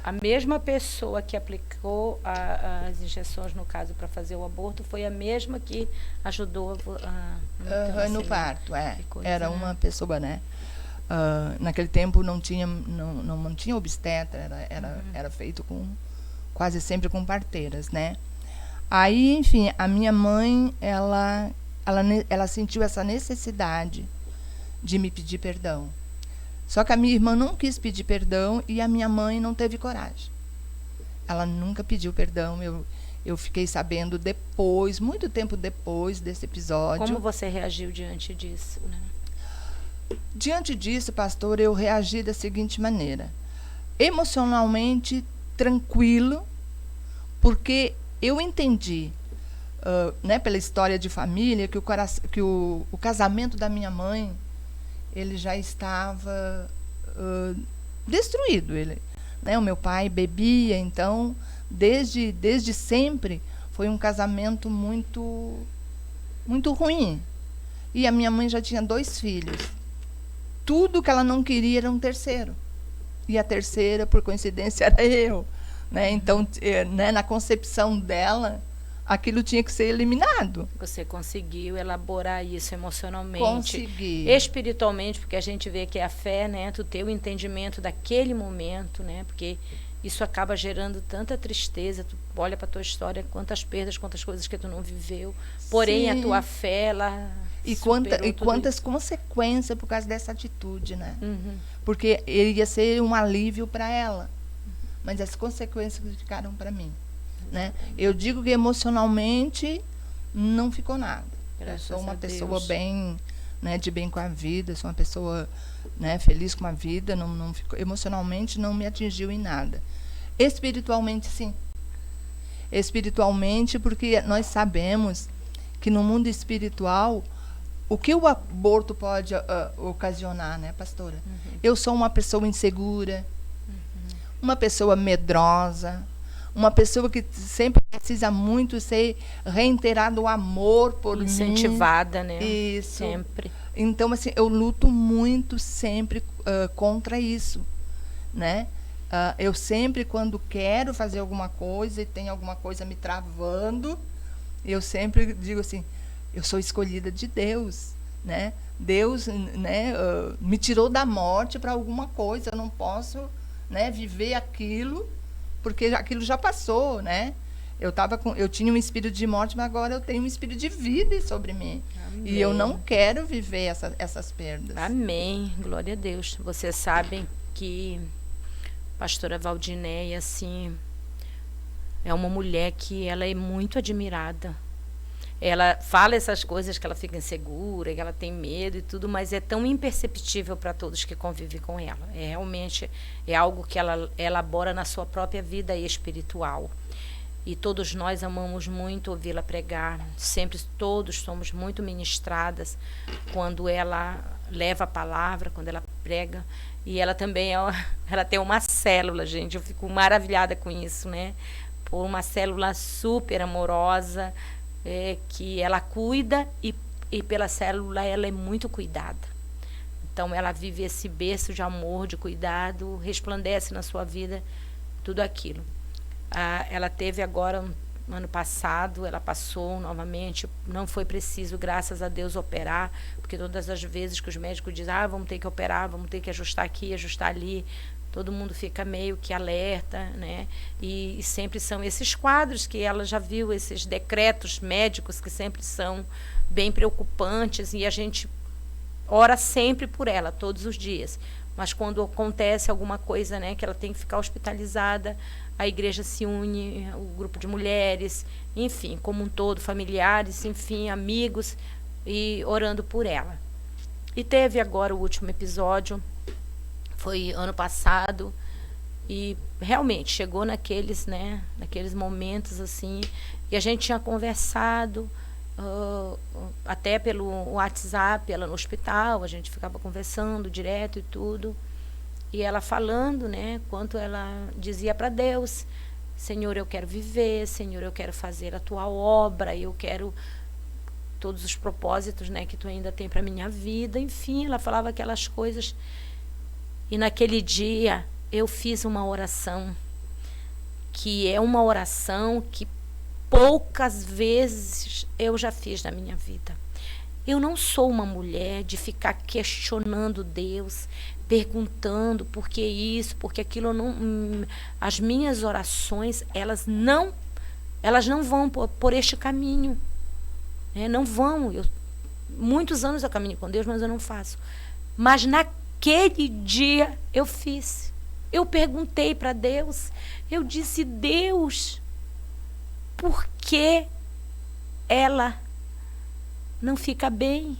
A mesma pessoa que aplicou as injeções, no caso, para fazer o aborto, foi a mesma que ajudou no parto, Era uma pessoa, né? Naquele tempo não tinha obstetra, era feito quase sempre com parteiras, né? Aí, enfim, a minha mãe, ela sentiu essa necessidade de me pedir perdão. Só que a minha irmã não quis pedir perdão e a minha mãe não teve coragem. Ela nunca pediu perdão. Eu fiquei sabendo depois, muito tempo depois desse episódio. Como você reagiu diante disso, né? Diante disso, pastor, eu reagi da seguinte maneira. Emocionalmente tranquilo, porque eu entendi, né, pela história de família, que o casamento da minha mãe, ele já estava destruído. Né, o meu pai bebia, então, desde sempre, foi um casamento muito, muito ruim. E a minha mãe já tinha 2 filhos. Tudo que ela não queria era um terceiro. E a terceira, por coincidência, era eu. Né? Então, né, na concepção dela, aquilo tinha que ser eliminado. Você conseguiu elaborar isso emocionalmente? Consegui. Espiritualmente, porque a gente vê que a fé, né, tu ter o entendimento daquele momento, né, porque isso acaba gerando tanta tristeza. Tu olha para a tua história, quantas perdas, quantas coisas que tu não viveu. Porém, Sim. A tua fé, ela quantas consequências por causa dessa atitude, né? Uhum. Porque ia ser um alívio para ela. Mas as consequências ficaram para mim. Né? Eu digo que emocionalmente não ficou nada. Graças eu sou uma pessoa Deus. bem, né, de bem com a vida, sou uma pessoa, né, feliz com a vida, não ficou, emocionalmente não me atingiu em nada. Espiritualmente, sim. Espiritualmente, porque nós sabemos que no mundo espiritual, o que o aborto pode ocasionar, né, pastora? Uhum. Eu sou uma pessoa insegura, uma pessoa medrosa, uma pessoa que sempre precisa muito ser reiterado o amor por incentivada, mim. Né? Isso. Sempre. Então, assim, eu luto muito sempre contra isso, né? Eu sempre, quando quero fazer alguma coisa e tem alguma coisa me travando, eu sempre digo assim, eu sou escolhida de Deus, né? Deus, né, me tirou da morte para alguma coisa, eu não posso, né, viver aquilo, porque aquilo já passou, né? Eu tinha um espírito de morte, mas agora eu tenho um espírito de vida sobre mim. Amém. E eu não quero viver essas perdas. Amém. Glória a Deus. Vocês sabem que a pastora Valdinéia, assim, é uma mulher que ela é muito admirada. Ela fala essas coisas que ela fica insegura, que ela tem medo e tudo, mas é tão imperceptível para todos que convivem com ela. Realmente é algo que ela elabora na sua própria vida espiritual. e todos nós amamos muito ouvi-la pregar. Sempre todos somos muito ministradas quando ela leva a palavra, quando ela prega. E ela também ela tem uma célula, gente. Eu fico maravilhada com isso, né? Por uma célula super amorosa, que ela cuida e pela célula ela é muito cuidada. Então ela vive esse berço de amor, de cuidado, resplandece na sua vida tudo aquilo. Ela teve agora, ano passado, ela passou novamente, não foi preciso, graças a Deus, operar, porque todas as vezes que os médicos dizem, vamos ter que operar, vamos ter que ajustar aqui, ajustar ali, todo mundo fica meio que alerta, né? E sempre são esses quadros que ela já viu, esses decretos médicos que sempre são bem preocupantes, e a gente ora sempre por ela, todos os dias. Mas quando acontece alguma coisa, né, que ela tem que ficar hospitalizada, a igreja se une, o grupo de mulheres, enfim, como um todo, familiares, enfim, amigos, e orando por ela. E teve agora o último episódio, foi ano passado, e realmente chegou naqueles momentos assim, e a gente tinha conversado, até pelo WhatsApp, ela no hospital, a gente ficava conversando direto e tudo, e ela falando, né, quanto ela dizia para Deus, Senhor, eu quero viver, Senhor, eu quero fazer a tua obra, eu quero todos os propósitos, né, que tu ainda tem para minha vida, enfim, ela falava aquelas coisas. E naquele dia eu fiz uma oração, que é uma oração que poucas vezes eu já fiz na minha vida. Eu não sou uma mulher de ficar questionando Deus, perguntando por que isso, por que aquilo. As minhas orações, elas não vão por este caminho, né? Não vão. Muitos anos eu caminho com Deus, mas eu não faço. Mas naquele dia eu fiz. Eu perguntei para Deus, eu disse, Deus, por que ela não fica bem?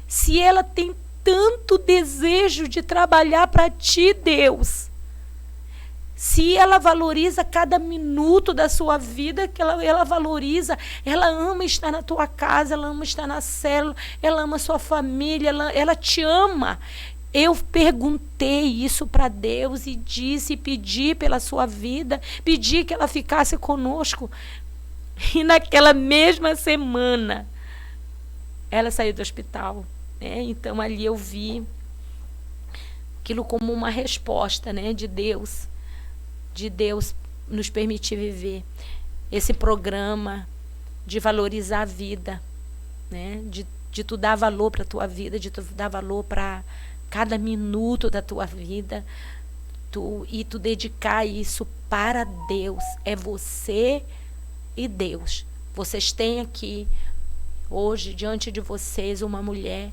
Se ela tem tanto desejo de trabalhar para ti, Deus, se ela valoriza cada minuto da sua vida, que ela valoriza, ela ama estar na tua casa, ela ama estar na célula, ela ama a sua família, ela te ama. Eu perguntei isso para Deus e disse, pedi pela sua vida, pedi que ela ficasse conosco. E naquela mesma semana, ela saiu do hospital, né? Então ali eu vi aquilo como uma resposta, né, de Deus nos permitir viver esse programa de valorizar a vida, né? De tu dar valor para a tua vida, de tu dar valor para cada minuto da tua vida, e tu dedicar isso para Deus. É você e Deus. Vocês têm aqui hoje diante de vocês uma mulher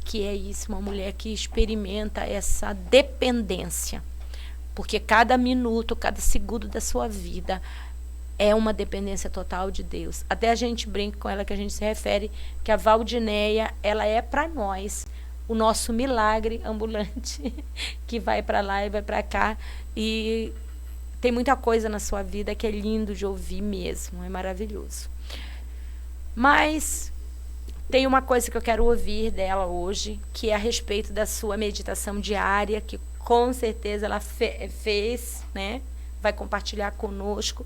que é isso, uma mulher que experimenta essa dependência, porque cada minuto, cada segundo da sua vida é uma dependência total de Deus. Até a gente brinca com ela, que a gente se refere que a Valdineia, ela é para nós o nosso milagre ambulante, que vai para lá e vai para cá, e tem muita coisa na sua vida que é lindo de ouvir mesmo, é maravilhoso. Mas tem uma coisa que eu quero ouvir dela hoje, que é a respeito da sua meditação diária, que com certeza ela fez, né? Vai compartilhar conosco.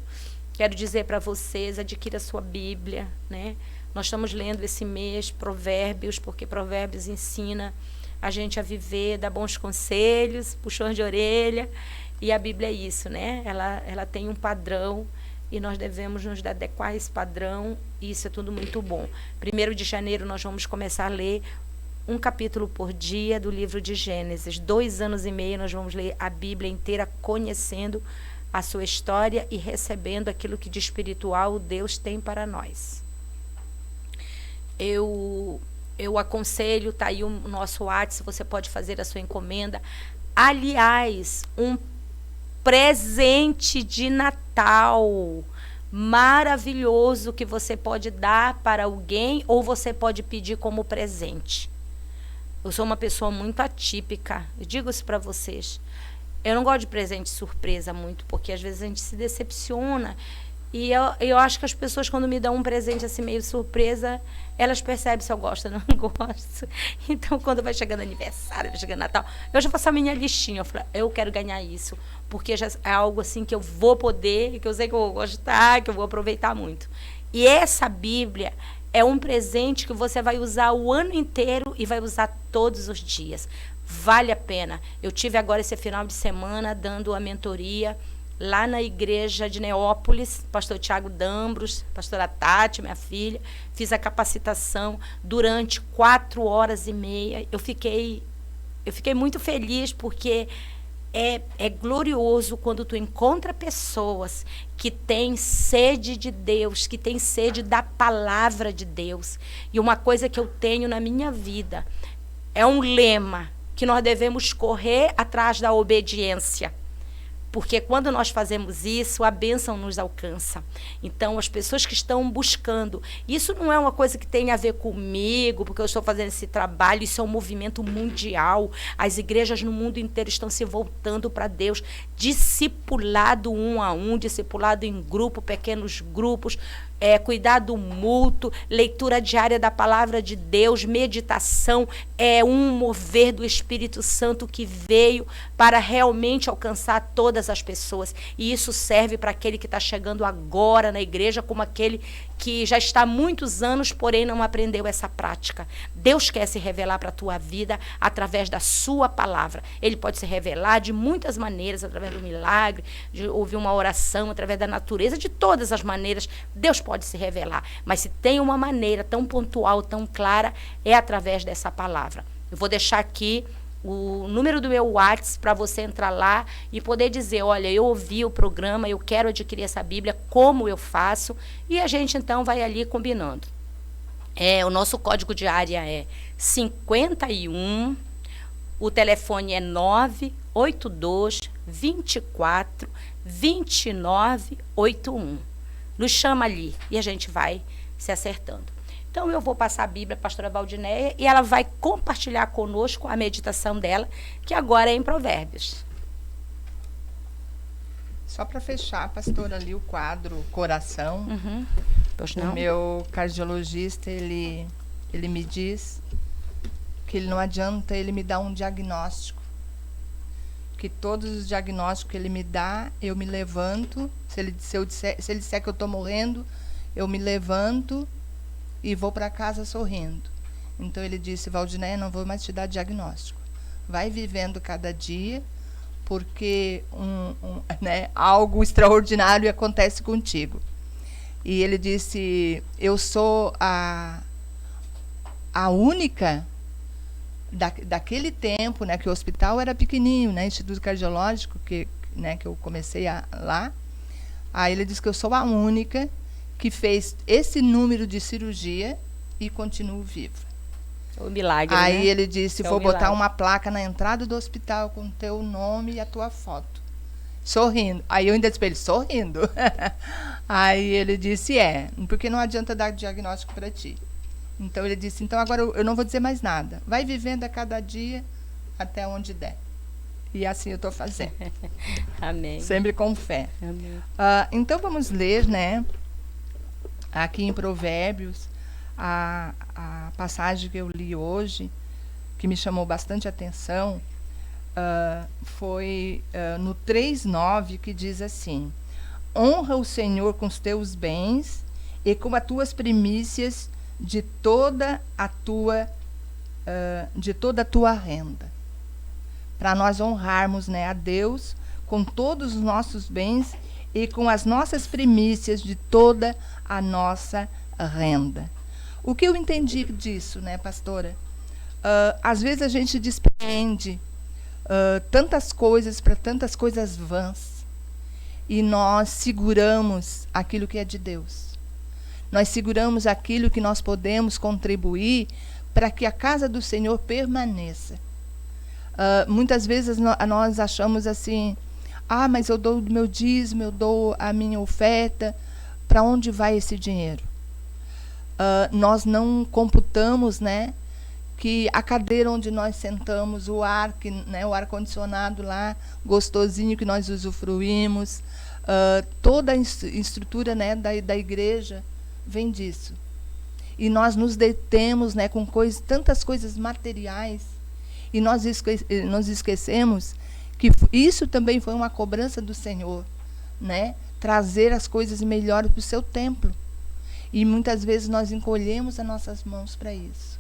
Quero dizer para vocês, adquira a sua Bíblia, né? Nós estamos lendo esse mês Provérbios, porque Provérbios ensina a gente a viver, dá bons conselhos, puxões de orelha, e a Bíblia é isso, né? Ela tem um padrão, e nós devemos nos adequar a esse padrão, e isso é tudo muito bom. 1º de janeiro nós vamos começar a ler um capítulo por dia do livro de Gênesis. 2 anos e meio nós vamos ler a Bíblia inteira, conhecendo a sua história e recebendo aquilo que de espiritual Deus tem para nós. Eu aconselho, tá aí o nosso WhatsApp, você pode fazer a sua encomenda. Aliás, um presente de Natal maravilhoso que você pode dar para alguém ou você pode pedir como presente. Eu sou uma pessoa muito atípica, eu digo isso para vocês. Eu não gosto de presente surpresa muito, porque às vezes a gente se decepciona E eu acho que as pessoas, quando me dão um presente assim meio surpresa, elas percebem se eu gosto ou não gosto. Então, quando vai chegando aniversário, vai chegando Natal, eu já faço a minha listinha. Eu falo, eu quero ganhar isso, porque já é algo assim que eu vou poder, que eu sei que eu vou gostar, que eu vou aproveitar muito. E essa Bíblia é um presente que você vai usar o ano inteiro e vai usar todos os dias. Vale a pena. Eu tive agora esse final de semana dando a mentoria lá na igreja de Neópolis, pastor Tiago Dambros, pastora Tati, minha filha. Fiz a capacitação durante 4h30. Eu fiquei muito feliz, porque é glorioso quando tu encontra pessoas que têm sede de Deus, que têm sede da palavra de Deus. E uma coisa que eu tenho na minha vida é um lema, que nós devemos correr atrás da obediência. Porque quando nós fazemos isso, a bênção nos alcança. Então, as pessoas que estão buscando, isso não é uma coisa que tem a ver comigo, porque eu estou fazendo esse trabalho, isso é um movimento mundial. As igrejas no mundo inteiro estão se voltando para Deus, discipulado 1 a 1, discipulado em grupo, pequenos grupos, cuidado mútuo, leitura diária da palavra de Deus, meditação, é um mover do Espírito Santo que veio para realmente alcançar todas as pessoas. E isso serve para aquele que está chegando agora na igreja, como aquele que já está há muitos anos, porém não aprendeu essa prática. Deus quer se revelar para a tua vida através da sua palavra. Ele pode se revelar de muitas maneiras, através do milagre, de ouvir uma oração, através da natureza, de todas as maneiras. Deus pode se revelar, mas se tem uma maneira tão pontual, tão clara, é através dessa palavra. Eu vou deixar aqui o número do meu WhatsApp para você entrar lá e poder dizer, olha, eu ouvi o programa, eu quero adquirir essa Bíblia, como eu faço? E a gente então vai ali combinando. O nosso código de área é 51, o telefone é 982 24 29 81. Nos chama ali e a gente vai se acertando. Então, eu vou passar a Bíblia à pastora Valdinéia e ela vai compartilhar conosco a meditação dela, que agora é em Provérbios. Só para fechar, pastora, ali o quadro Coração. Pois não? O meu cardiologista, ele me diz que ele não adianta ele me dar um diagnóstico. Que todos os diagnósticos que ele me dá, eu me levanto. Se ele disser que eu estou morrendo, eu me levanto e vou para casa sorrindo. Então ele disse, Valdinéia, não vou mais te dar diagnóstico. Vai vivendo cada dia, porque algo extraordinário acontece contigo. E ele disse, eu sou a única daquele tempo, né, que o hospital era pequenininho, né, Instituto Cardiológico, que eu comecei lá. Aí ele disse que eu sou a única que fez esse número de cirurgia e continuo viva. O milagre, Aí né? ele disse, vou botar milagre. uma placa na entrada do hospital com o teu nome e a tua foto. Sorrindo. Aí eu ainda disse para ele, sorrindo. Aí ele disse, porque não adianta dar diagnóstico para ti. Então ele disse, então agora eu não vou dizer mais nada. Vai vivendo a cada dia até onde der. E assim eu estou fazendo. Amém. Sempre com fé. Amém. Então vamos ler, né? Aqui em Provérbios, a passagem que eu li hoje, que me chamou bastante atenção, foi no 3:9, que diz assim: honra o Senhor com os teus bens e com as tuas primícias de toda a tua renda. Para nós honrarmos, né, a Deus com todos os nossos bens e com as nossas primícias de toda a nossa renda. O que eu entendi disso, né, pastora? Às vezes a gente despende tantas coisas para tantas coisas vãs e nós seguramos aquilo que é de Deus. Nós seguramos aquilo que nós podemos contribuir para que a casa do Senhor permaneça. Muitas vezes nós achamos assim, mas eu dou o meu dízimo, eu dou a minha oferta, para onde vai esse dinheiro? Nós não computamos, né, que a cadeira onde nós sentamos, o ar condicionado lá, gostosinho que nós usufruímos, toda a estrutura, né, da igreja vem disso. E nós nos detemos, né, com tantas coisas materiais, e nós esquecemos que isso também foi uma cobrança do Senhor, né, trazer as coisas melhores para o seu templo. E muitas vezes nós encolhemos as nossas mãos para isso.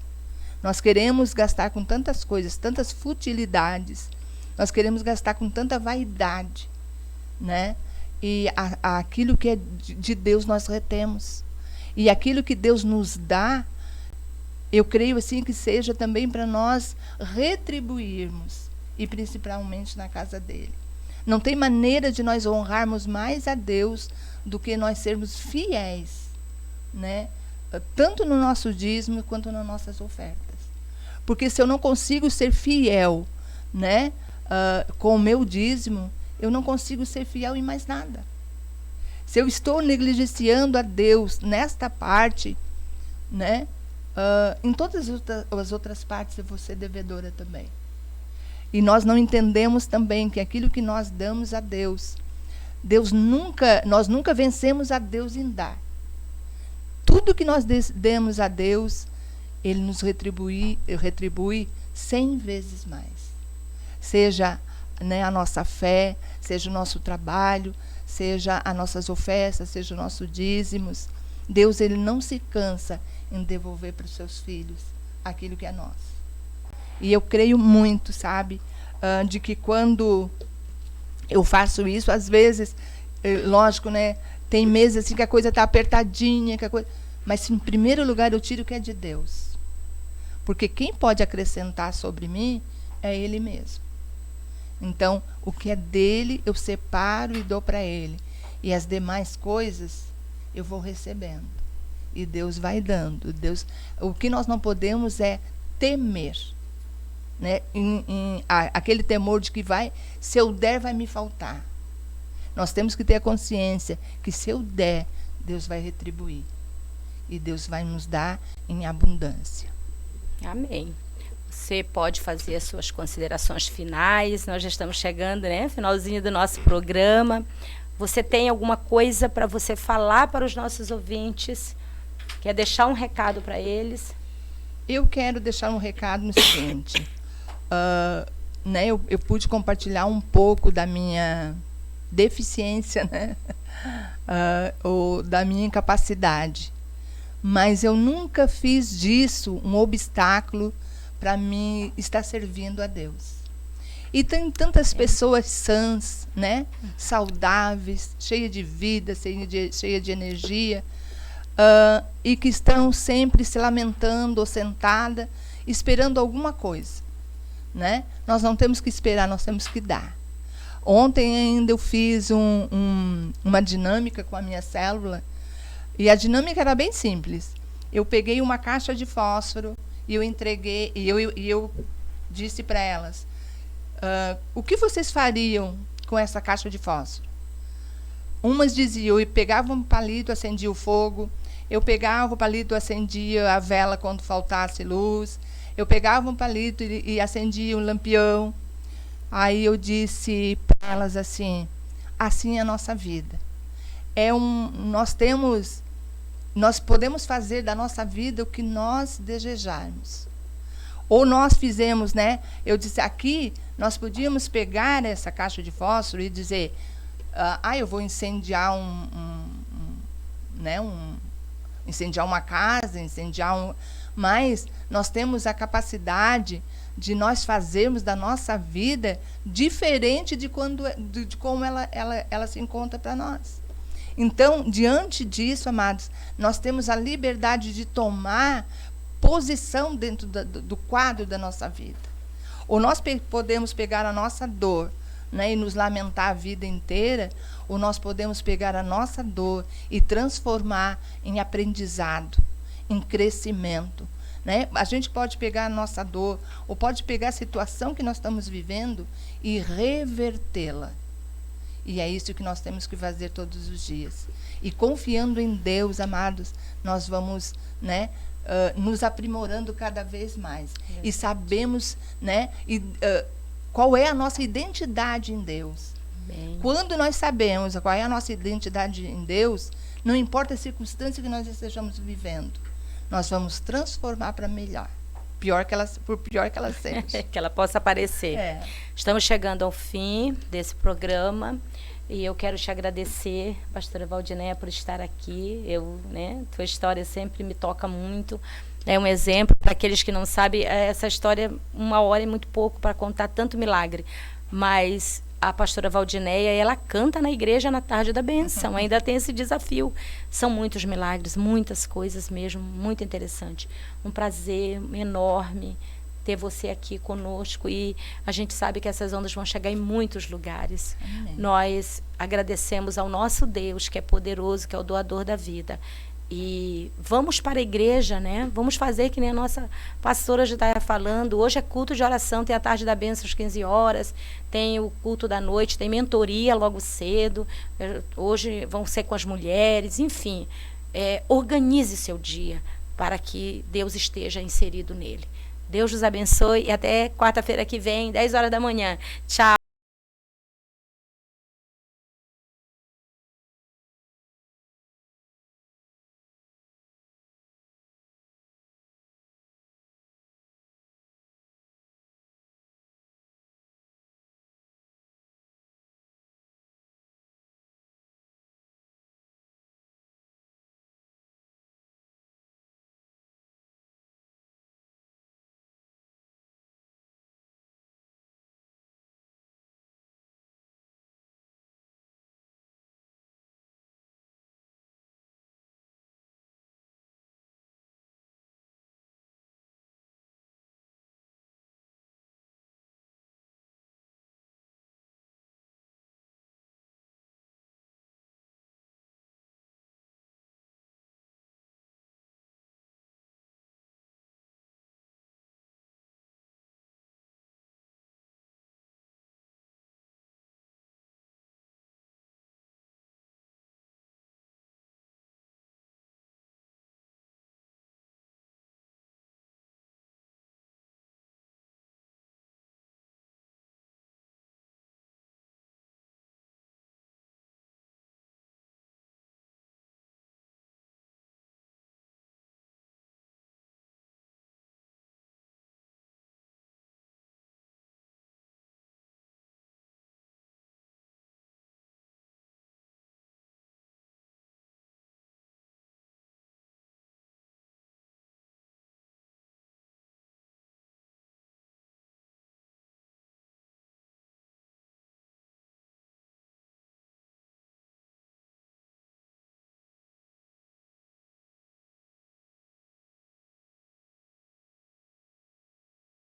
Nós queremos gastar com tantas coisas, tantas futilidades, nós queremos gastar com tanta vaidade, né? E aquilo que é de Deus nós retemos. E aquilo que Deus nos dá, eu creio assim que seja também para nós retribuirmos, e principalmente na casa dele. Não tem maneira de nós honrarmos mais a Deus do que nós sermos fiéis, né? Tanto no nosso dízimo quanto nas nossas ofertas. Porque se eu não consigo ser fiel, né, com o meu dízimo, eu não consigo ser fiel em mais nada. Se eu estou negligenciando a Deus nesta parte, né, em todas as outras partes eu vou ser devedora também. E nós não entendemos também que aquilo que nós damos a Deus, nós nunca vencemos a Deus em dar. Tudo que nós demos a Deus, Ele nos retribui 100 vezes mais. Seja, né, a nossa fé, seja o nosso trabalho, seja as nossas ofertas, seja os nossos dízimos. Deus, Ele não se cansa em devolver para os seus filhos aquilo que é nosso. E eu creio muito, sabe, de que quando eu faço isso, às vezes, lógico, né, tem meses assim que a coisa está apertadinha, mas em primeiro lugar eu tiro o que é de Deus. Porque quem pode acrescentar sobre mim é Ele mesmo. Então, o que é dele, eu separo e dou para Ele. E as demais coisas, eu vou recebendo. E Deus vai dando. O que nós não podemos é temer. Né? Aquele temor de que se eu der, vai me faltar. Nós temos que ter a consciência que se eu der, Deus vai retribuir. E Deus vai nos dar em abundância. Amém. Você pode fazer as suas considerações finais. Nós já estamos chegando, né? Finalzinho do nosso programa. Você tem alguma coisa para você falar para os nossos ouvintes? Quer deixar um recado para eles? Eu quero deixar um recado no seguinte. Né, eu pude compartilhar um pouco da minha deficiência, né? Ou da minha incapacidade. Mas eu nunca fiz disso um obstáculo para mim estar servindo a Deus. E tem tantas pessoas sãs, né? Saudáveis, cheias de vida, cheias de energia, e que estão sempre se lamentando ou sentada, esperando alguma coisa. Né? Nós não temos que esperar, nós temos que dar. Ontem ainda eu fiz uma dinâmica com a minha célula, e a dinâmica era bem simples. Eu peguei uma caixa de fósforo e eu entreguei, e eu disse para elas, o que vocês fariam com essa caixa de fósforo? Umas diziam, eu pegava um palito, acendia o fogo, eu pegava o palito, acendia a vela quando faltasse luz, eu pegava um palito e acendia um lampião. Aí eu disse para elas assim é a nossa vida. Nós podemos fazer da nossa vida o que nós desejarmos. Ou nós fizemos, né? Eu disse, aqui nós podíamos pegar essa caixa de fósforo e dizer, eu vou incendiar incendiar uma casa, mas nós temos a capacidade de nós fazermos da nossa vida diferente de como ela se encontra para nós. Então, diante disso, amados, nós temos a liberdade de tomar posição dentro do quadro da nossa vida. Ou nós podemos pegar a nossa dor, né, e nos lamentar a vida inteira, ou nós podemos pegar a nossa dor e transformar em aprendizado, em crescimento. Né? A gente pode pegar a nossa dor, ou pode pegar a situação que nós estamos vivendo e revertê-la. E é isso que nós temos que fazer todos os dias. E confiando em Deus, amados, nós vamos, né, nos aprimorando cada vez mais. É. E sabemos, né, qual é a nossa identidade em Deus. Amém. Quando nós sabemos qual é a nossa identidade em Deus, não importa a circunstância que nós estejamos vivendo, nós vamos transformar para melhor. Por pior que ela seja. Que ela possa aparecer. É. Estamos chegando ao fim desse programa e eu quero te agradecer, pastora Valdinéia, por estar aqui. Tua história sempre me toca muito. É um exemplo para aqueles que não sabem. Essa história, 1 hora é muito pouco para contar tanto milagre. Mas a pastora Valdinéia, ela canta na igreja na tarde da bênção. Ainda tem esse desafio. São muitos milagres, muitas coisas mesmo, muito interessante. Um prazer enorme ter você aqui conosco, e a gente sabe que essas ondas vão chegar em muitos lugares. Amém. Nós agradecemos ao nosso Deus, que é poderoso, que é o doador da vida. E vamos para a igreja, né? Vamos fazer que nem a nossa pastora já estava falando. Hoje é culto de oração, tem a tarde da bênção às 15 horas, tem o culto da noite, tem mentoria logo cedo. Hoje vão ser com as mulheres, enfim. Organize seu dia para que Deus esteja inserido nele. Deus nos abençoe e até quarta-feira que vem, 10 horas da manhã. Tchau.